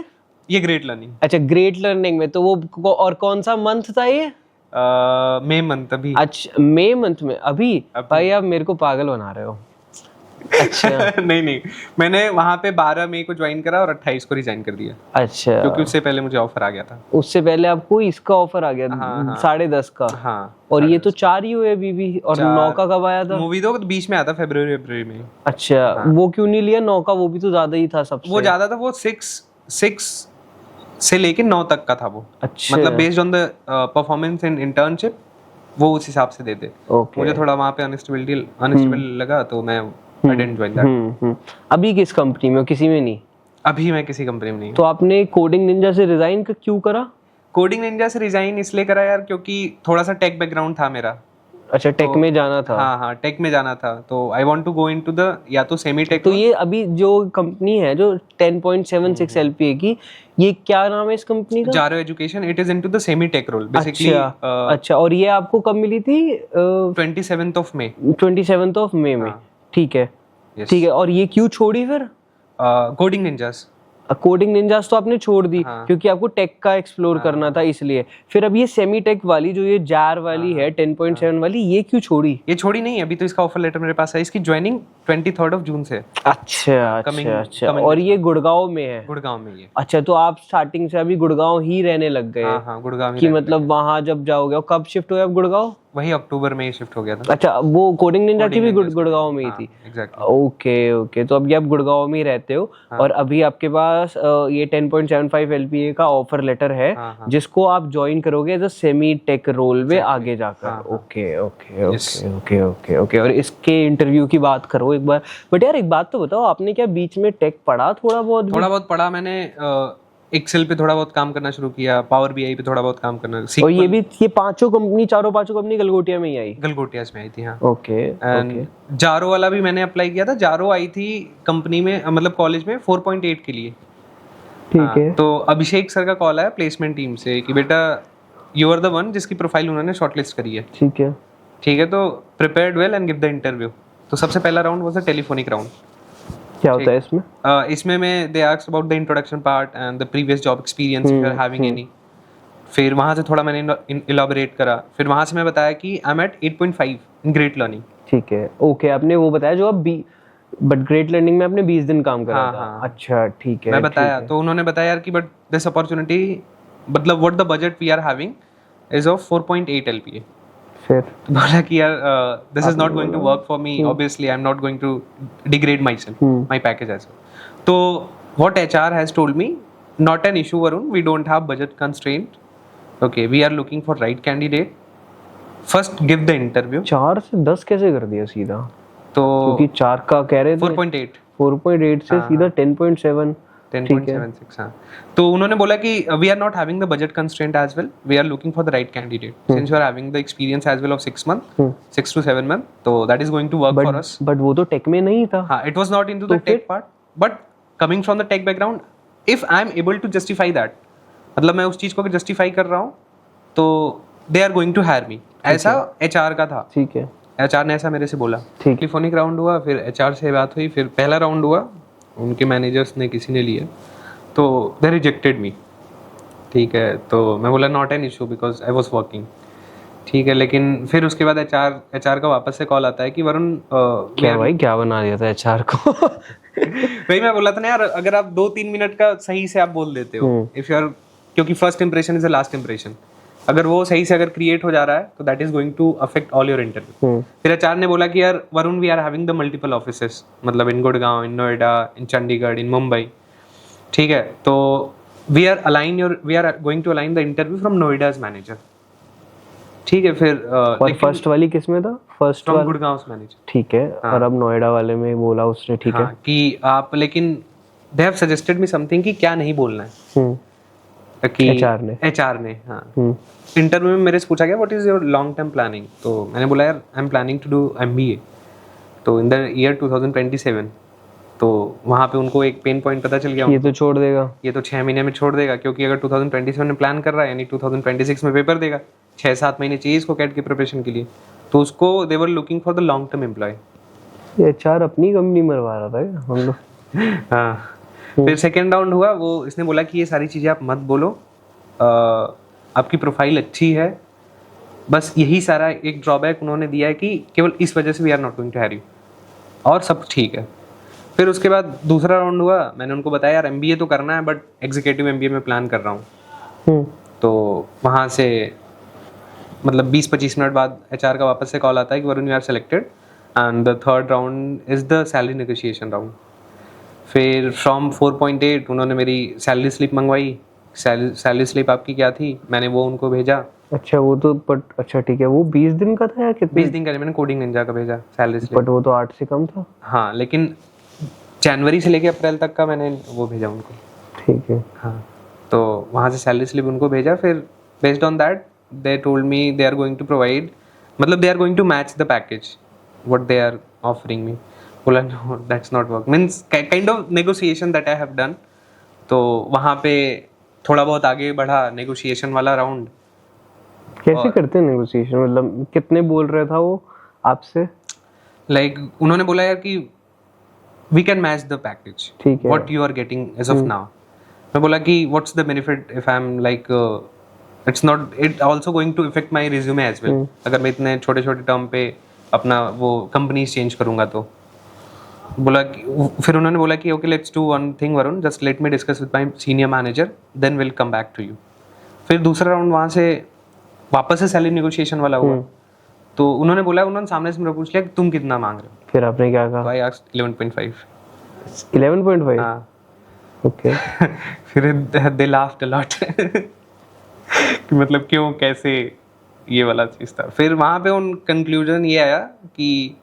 ये ग्रेट लर्निंग। अच्छा, ग्रेट लर्निंग में। तो वो और कौन सा मंथ था ये? मई मंथ अभी। अच्छा, मई मंथ में अभी। भाई आप मेरे को पागल बना रहे हो। अच्छा नहीं, मैंने वहाँ पे 12 मई को ज्वाइन करा और 28 को रिजाइन कर दिया। अच्छा, क्योंकि उससे पहले मुझे ऑफर आ गया था। उससे पहले आपको इसका ऑफर आ गया? 10.5 का। हाँ। और ये तो 4 ही हुए अभी भी। और 9 का कब आया था? मूवी तो बीच में आया था, फरवरी में। अच्छा, वो क्यों नहीं लिया? 9 का वो भी तो ज्यादा ही था सबसे। वो ज्यादा था, वो 6 से लेके 9 तक का था वो। अच्छा, मतलब based on the performance in internship वो उस हिसाब से देते। मुझे थोड़ा वहाँ पे अनस्टेबल लगा, तो मैं I didn't join that। अभी किस कंपनी में हो? किसी में नहीं? अभी मैं किसी कंपनी में नहीं। तो आपने कोडिंग निंजा से रिजाइन क्यों करा? कोडिंग निंजा से रिजाइन इसलिए करा यार, क्योंकि थोड़ा सा टेक बैकग्राउंड था मेरा। अच्छा, टेक में जाना था। हाँ, टेक में जाना था, तो I want to go into the या तो सेमी टेक। तो ये अभी जो कंपनी है जो 10.76 LPA की, ये क्या नाम है इस कंपनी का? Jaro education, it is into the semi tech role basically. अच्छा, और ये आपको कब मिली थी? 27th of May. 27 मई में। ठीक है, ठीक है। और ये क्यों छोड़ी फिर? Coding ninjas. कोडिंग निंजास तो आपने छोड़ दी हाँ। क्योंकि आपको टेक का एक्सप्लोर करना था इसलिए। फिर अब ये सेमी टेक वाली जो ये जार वाली है 10.7 वाली, ये क्यों छोड़ी? ये छोड़ी नहीं, अभी तो इसका ऑफर लेटर मेरे पास है। इसकी ज्वाइनिंग 23rd of June से। अच्छा, अच्छा। और ये गुड़गांव में है? गुड़गांव में ये। अच्छा, तो आप स्टार्टिंग से अभी गुड़गांव ही रहने लग गए? हाँ, गुड़गांव ही कि मतलब वहां जब जाओगे। और कब शिफ्ट हुए आप गुड़गांव? वही अक्टूबर में ही शिफ्ट हो गया था। अच्छा, वो कोडिंग निंजा की भी गुड़गांव में ही थी? एग्जैक्टली। ओके। तो अभी आप गुड़गांव में ही रहते हो। और अभी आपके पास ये 10.75 LPA का ऑफर लेटर है, जिसको आप ज्वाइन करोगे as a semi tech role में आगे जाकर। ओके। और इसके इंटरव्यू की बात करो एक बार। बट यार एक बात तो बताओ, आपने क्या बीच में टेक पढ़ा? थोड़ा बहुत पढ़ा मैंने। एक्सेल पे थोड़ा बहुत काम करना शुरू किया, पावर बीआई पे थोड़ा बहुत काम करना। और ये चारों पांचों कंपनी गलगोटिया में ही आई? गलगोटिया में आई थी, हाँ। ओके। जारो वाला भी मैंने अप्लाई किया था। जारो आई थी कंपनी में, मतलब कॉलेज में 4.8 के लिए। ठीक है। तो अभिषेक सर का कॉल आया प्लेसमेंट टीम से कि बेटा यू आर द वन जिसकी प्रोफाइल उन्होंने शॉर्टलिस्ट करी है। ठीक है, तो prepared well and give the interview. तो सबसे पहला round was a telephonic round. क्या होता है इसमें? इसमें मैं they asked about the introduction part and the previous job experience if you are having any. फिर वहां से थोड़ा मैंने इलैबोरेट करा। फिर वहां से मैं बताया कि I am at 8.5 in Great Learning. ठीक है, ओके। आपने वो बताया जो आप बट ग्रेट लर्निंग में आपने 20 दिन काम करा था। अच्छा, ठीक है। मैं बताया, तो उन्होंने बताया यार कि बट दिस अपॉर्चुनिटी, मतलब what the budget we are having is of 4.8 LPA। फिर बोला कि यार this is not going to work for me, obviously I am not going to degrade my self, my package as well. तो what HR has told me, not an issue Varun, we don't have budget constraint, okay, we are looking for right candidate, first give the interview. 4 से 10 कैसे कर दिया सीधा? तो क्योंकि 4 का कह रहे थे। 4.8 से सीधा 10.7। 10.76। हाँ, तो उन्होंने बोला कि we are not having the budget constraint as well, we are looking for the right candidate, since you are having the experience as well of 6 to 7 months, तो that is going to work for us. But वो तो tech में नहीं था। हाँ, it was not into the tech part, but coming from the tech background, if I am able to justify that, मतलब मैं उस चीज को जस्टिफाई कर रहा हूँ, तो they are going to hire me. ऐसा HR का था। ठीक है, HR ने ऐसा मेरे से बोला। टेलीफोनिक राउंड हुआ, फिर HR से बात हुई, फिर पहला राउंड हुआ, उनके मैनेजर्स ने किसी ने लिया, तो दे रिजेक्टेड मी। ठीक है, तो मैं बोला not an issue because I was working. ठीक है, लेकिन फिर उसके बाद HR का वापस से कॉल आता है कि वरुण क्या भाई क्या बना दिया था HR को? वही मैं बोला था ना यार, अगर आप 2-3 मिनट का सही से आप बोल देते हो, इफ यू आर, क्योंकि first impression is the last impression, अगर वो सही से अगर क्रिएट हो जा रहा है तो that is going to affect all your interview. फिर HR ने बोला कि यार Varun, we are having the multiple offices, मतलब इन गुड़गांव, इन नोएडा, इन चंडीगढ़, इन मुंबई। ठीक है, तो we are going to align the interview from Noida's manager. ठीक है, फिर और फर्स्ट वाली किस में था? First from Gurgaon manager. ठीक है, और अब नोएडा वाले में बोला उसने। ठीक है, कि आप, लेकिन they have suggested me something कि क्या नहीं बोलना है। कि HR ने हाँ, इंटरव्यू में मेरे से पूछा गया what is your long term planning, तो मैंने बोला यार I am planning to do MBA, तो इन द ईयर 2027। तो वहाँ पे उनको एक पेन पॉइंट पता चल गया, ये तो छोड़ देगा, ये तो 6 महीने में छोड़ देगा, क्योंकि अगर 2027 में प्लान कर रहा है यानी 2026 में पेपर देगा, 6-7 महीने चाहिए इसको कैट की प्रिपरेशन के लिए, तो उसको they were looking for the long term employ. HR अपनी कंपनी मरवा रहा था हम लोग। हाँ, फिर सेकेंड राउंड हुआ, वो इसने बोला कि ये सारी चीज़ें आप मत बोलो, आपकी प्रोफाइल अच्छी है, बस यही सारा एक ड्रॉबैक उन्होंने दिया है कि केवल इस वजह से we are not going to hire you, और सब ठीक है। फिर उसके बाद दूसरा राउंड हुआ, मैंने उनको बताया यार MBA तो करना है बट एग्जीक्यूटिव MBA में प्लान कर रहा हूँ। तो वहाँ से मतलब 20-25 मिनट बाद HR का वापस से कॉल आता है कि Varun, you are selected and the third round is the salary negotiation round. फिर फ्रॉम 4.8 उन्होंने मेरी सैलरी स्लिप मंगवाई। सैलरी स्लिप आपकी क्या थी, मैंने वो उनको भेजा। अच्छा, वो तो बट अच्छा ठीक है, वो 20 दिन का था या कितने? 20 दिन का, मैंने कोडिंग निंजा का भेजा सैलरी स्लिप। बट वो तो 8 से कम था। हाँ, लेकिन जनवरी से लेके अप्रैल तक का मैंने वो भेजा उनको। ठीक है, हाँ, तो वहाँ से सैलरी स्लिप उनको भेजा। फिर based on that they told me they are going to provide मतलब they are going to match the package what they are offering me. बोला no, that's not work. Means kind of negotiation that I have done. तो वहाँ पे थोड़ा बहुत आगे बढ़ा negotiation वाला राउंड. कैसे करते हैं नेगोशिएशन, मतलब कितने बोल रहा था वो आपसे? Like उन्होंने बोला यार कि we can match the package. ठीक है. What you are getting as of now. मैं बोला कि what's the benefit if I'm like it's not it also going to affect my resume as well. अगर मैं इतने छोटे छोटे टर्म पे अपना वो कंपनीज चेंज करूँगा तो. बोला फिर उन्होंने बोला कि okay let's do one thing Varun, just let me discuss with my senior manager then will come back to you. फिर दूसरा राउंड वहाँ से वापस से सैलरी नेगोशिएशन वाला हुआ. तो उन्होंने बोला, उन्होंने सामने से मेरे पूछ लिया कि तुम कितना मांग रहे हो. फिर आपने क्या कहा? I asked 11.5. 11.5? हाँ. ओके. फिर दे लाफ्ड अ लॉट कि मतलब क्यों, कैसे, ये वाला चीज था. फिर वहाँ पे उन कंक्लूजन ये आया कि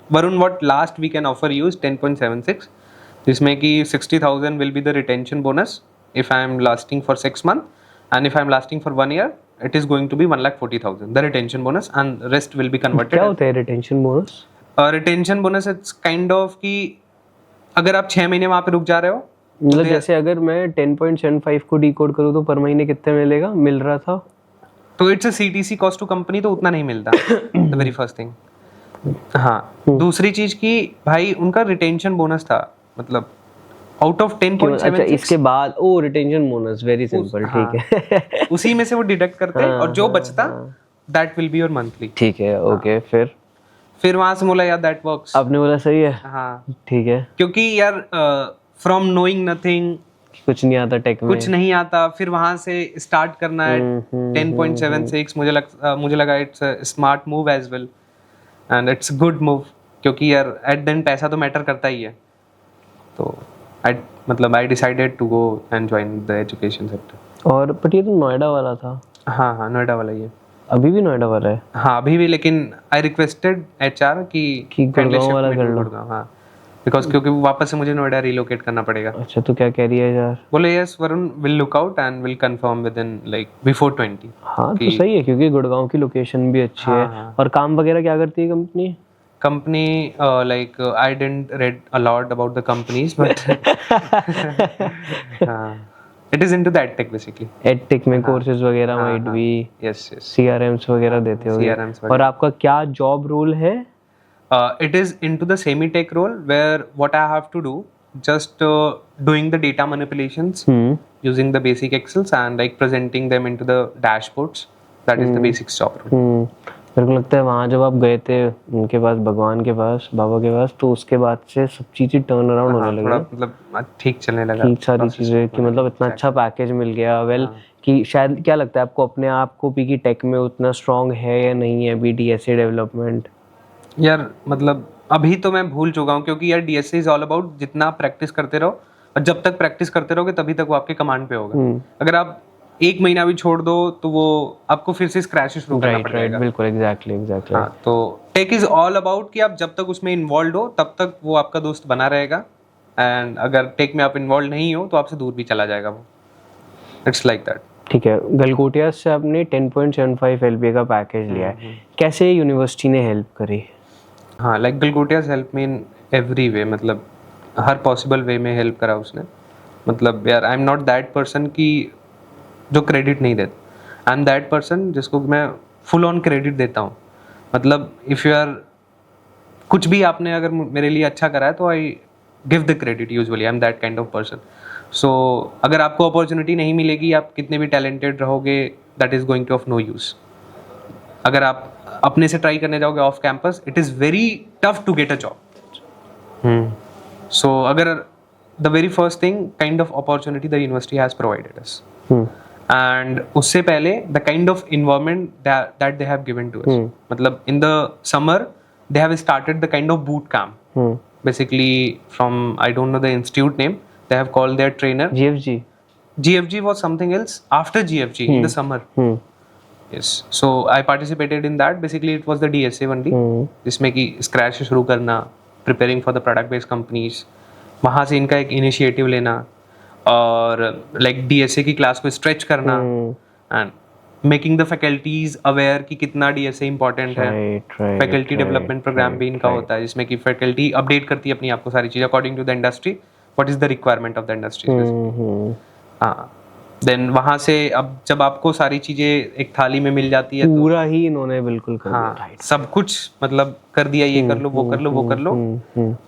Varun what last we can offer you is 10.76, जिसमें कि 60,000 will be the retention bonus if I am lasting for 6 months and if I am lasting for 1 year it is going to be 1,40,000 the retention bonus and rest will be converted. क्या होता है retention bonus? Retention bonus it's kind of कि अगर आप 6 महीने वहाँ पे रुक जा रहे हो, मतलब जैसे अगर मैं 10.75 को डिकोड करूँ तो पर महीने कितने मिलेगा, मिल रहा था? तो it's a CTC cost to company, तो उतना नहीं मिलता. The very first thing. हाँ. दूसरी चीज की भाई उनका रिटेंशन बोनस था, मतलब आउट ऑफ 10.76. अच्छा, इसके बाद ओ रिटेंशन बोनस, वेरी सिंपल. ठीक है. उसी में से वो डिडक्ट करते हैं और जो बचता that will be your monthly. ठीक है. ओके. फिर वहां से बोला यार दैट वर्क्स. आपने बोला सही है. हाँ ठीक है. क्योंकि यार फ्रॉम नोइंग नथिंग, कुछ नहीं आता टेक में, कुछ नहीं आता, फिर वहां से स्टार्ट करना है 10.76. मुझे लगा it's a smart move as well and it's good move, क्योंकि यार एट द एंड पैसा तो मैटर करता ही है. तो I decided to go and join the education sector. और बट ये तो नोएडा वाला था. हाँ, नोएडा वाला ही है. अभी भी नोएडा वाला है? हाँ अभी भी, लेकिन आई रिक्वेस्टेड एचआर कि गुड़गांव वाला कर लो. हाँ, बिकॉज क्योंकि वापस से मुझे नोएडा रिलोकेट करना पड़ेगा. अच्छा, तो क्या कह रही है यार? बोले yes Varun will look out and will confirm with in like before 20. हाँ तो सही है, क्योंकि गुड़गांव की लोकेशन भी अच्छी है. और काम वगैरह क्या करती है company? like I didn't read a lot about the companies, but it is into the edtech basically. edtech में कोर्सेज वगैरह might be. yes CRMs वगैरह देते होंगे. और आपका क्या जॉब रोल है? It is into the semi tech role where what I have to do just doing the data manipulations using the basic excels and like presenting them into the dashboards. That is the basic job role. मेरे को लगता है वहाँ जब आप गए थे उनके पास, भगवान के पास, बाबा के पास, तो उसके बाद से सब चीजें टर्न अराउंड होने लगी. मतलब ठीक चलने लगा. ठीक सारी चीजें कि मतलब इतना अच्छा पैकेज मिल गया. वेल कि शायद क्या लगता है आपको अपने आप को पीकी टेक में उतना स्ट्रांग है या नहीं है अभी डीएसए डेवलपमेंट? यार मतलब अभी तो मैं भूल चुका हूँ, क्योंकि यार डीएसए इज ऑल अबाउट जितना आप प्रैक्टिस करते रहो, और जब तक प्रैक्टिस करते रहोगे तभी तक वो आपके कमांड पे होगा. अगर आप 1 महीना भी छोड़ दो तो वो आपको फिर से स्क्रैच से शुरू करना पड़ेगा. राइट, बिल्कुल, एग्जैक्टली. हाँ, तो टेक इज ऑल अबाउट कि आप जब तक उसमें इन्वॉल्व हो तब तक वो आपका दोस्त बना रहेगा, एंड अगर टेक में आप इन्वॉल्व नहीं हो तो आपसे दूर भी चला जाएगा वो. It's like that. ठीक है. गलगोटिया से आपने 10.75 LPA का पैकेज लिया है. कैसे यूनिवर्सिटी ने हेल्प करी? हाँ, like Galgotia help me in every way, मतलब हर पॉसिबल वे में हेल्प करा उसने. मतलब यार I am not that person कि जो क्रेडिट नहीं देता. आई एम दैट पर्सन जिसको मैं फुल ऑन क्रेडिट देता हूँ. मतलब इफ़ यू आर कुछ भी आपने अगर मेरे लिए अच्छा करा है तो I give the credit usually. I am that kind of person. So अगर आपको अपॉर्चुनिटी नहीं मिलेगी, आप कितने भी टैलेंटेड रहोगे, that is going to of no use. अगर आप अपने से ट्राई करने जाओगे off campus, it is very tough to get a job. So अगर the very first thing kind of opportunity the university has provided us. And उससे पहले the kind of environment that they have given to us. मतलब in the summer they have started the kind of boot camp. Basically from, I don't know the institute name, they have called their trainer. GFG was something else after GFG in the summer. Yes. So I participated in that. Basically it was the DSA only. जिसमें कि scratch से शुरू करना, preparing for the product based companies. वहाँ से इनका एक initiative लेना और लाइक डीएसए की क्लास को स्ट्रेच करना. And making the faculties aware कि कितना डीएसए इंपॉर्टेंट है। फैकल्टी डेवलपमेंट प्रोग्राम भी इनका होता है जिसमें कि फैकल्टी अपडेट करती है अपनी आपको सारी चीज़ according to the industry, what is the requirement of the industry. हाँ, देन वहाँ से अब जब आपको सारी चीज़ें एक थाली में मिल जाती है पूरा ही इन्होंने बिल्कुल कर दिया। हाँ, सब कुछ मतलब कर दिया, ये कर लो, वो कर लो, वो कर लो।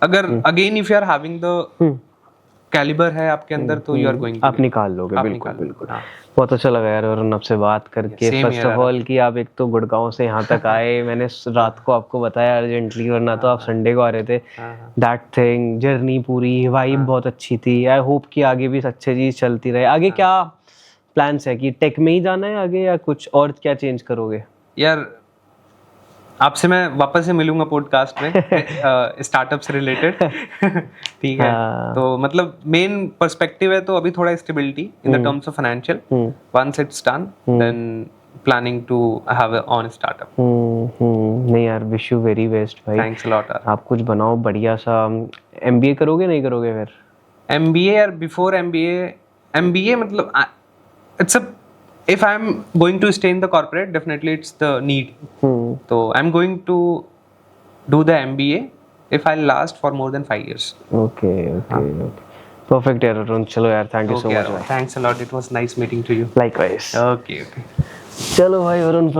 अगर again if you are having the calibre है आपके अंदर तो यू आर गोइंग, आप निकाल लोगे। बिल्कुल बिल्कुल। बहुत अच्छा लगा यार वरुण आपसे बात करके। फर्स्ट ऑफ ऑल कि आप एक तो गुड़गांव से यहाँ तक आए, मैंने रात को आपको बताया अर्जेंटली, वरना तो आप संडे को आ रहे थे। दैट थिंग, जर्नी पूरी वाइब बहुत अच्छी थी। आई होप कि आगे भी अच्छी चीज चलती रहे। आगे क्या प्लान्स है कि टेक में ही जाना है आगे या कुछ और क्या चेंज करोगे? यार आपसे मैं वापस से मिलूंगा पॉडकास्ट में स्टार्टअप से रिलेटेड। ठीक है, तो मतलब मेन पर्सपेक्टिव है तो अभी थोड़ा stability in the terms of financial, once it's done then planning to have a on startup. नहीं यार, विश यू वेरी बेस्ट भाई। Thanks a lot. आप कुछ बनाओ बढ़िया सा। एमबीए करोगे नहीं करोगे फिर? एमबीए यार, बिफोर एमबीए मतलब it's a, if I'm going to stay in the corporate, definitely it's the need. So I'm going to do the MBA if I'll last for more than 5 years. Okay. Perfect यार अरुण, चलो यार, thank you so much. Thanks a lot. It was nice meeting to you. Likewise. Okay. चलो भाई अरुण।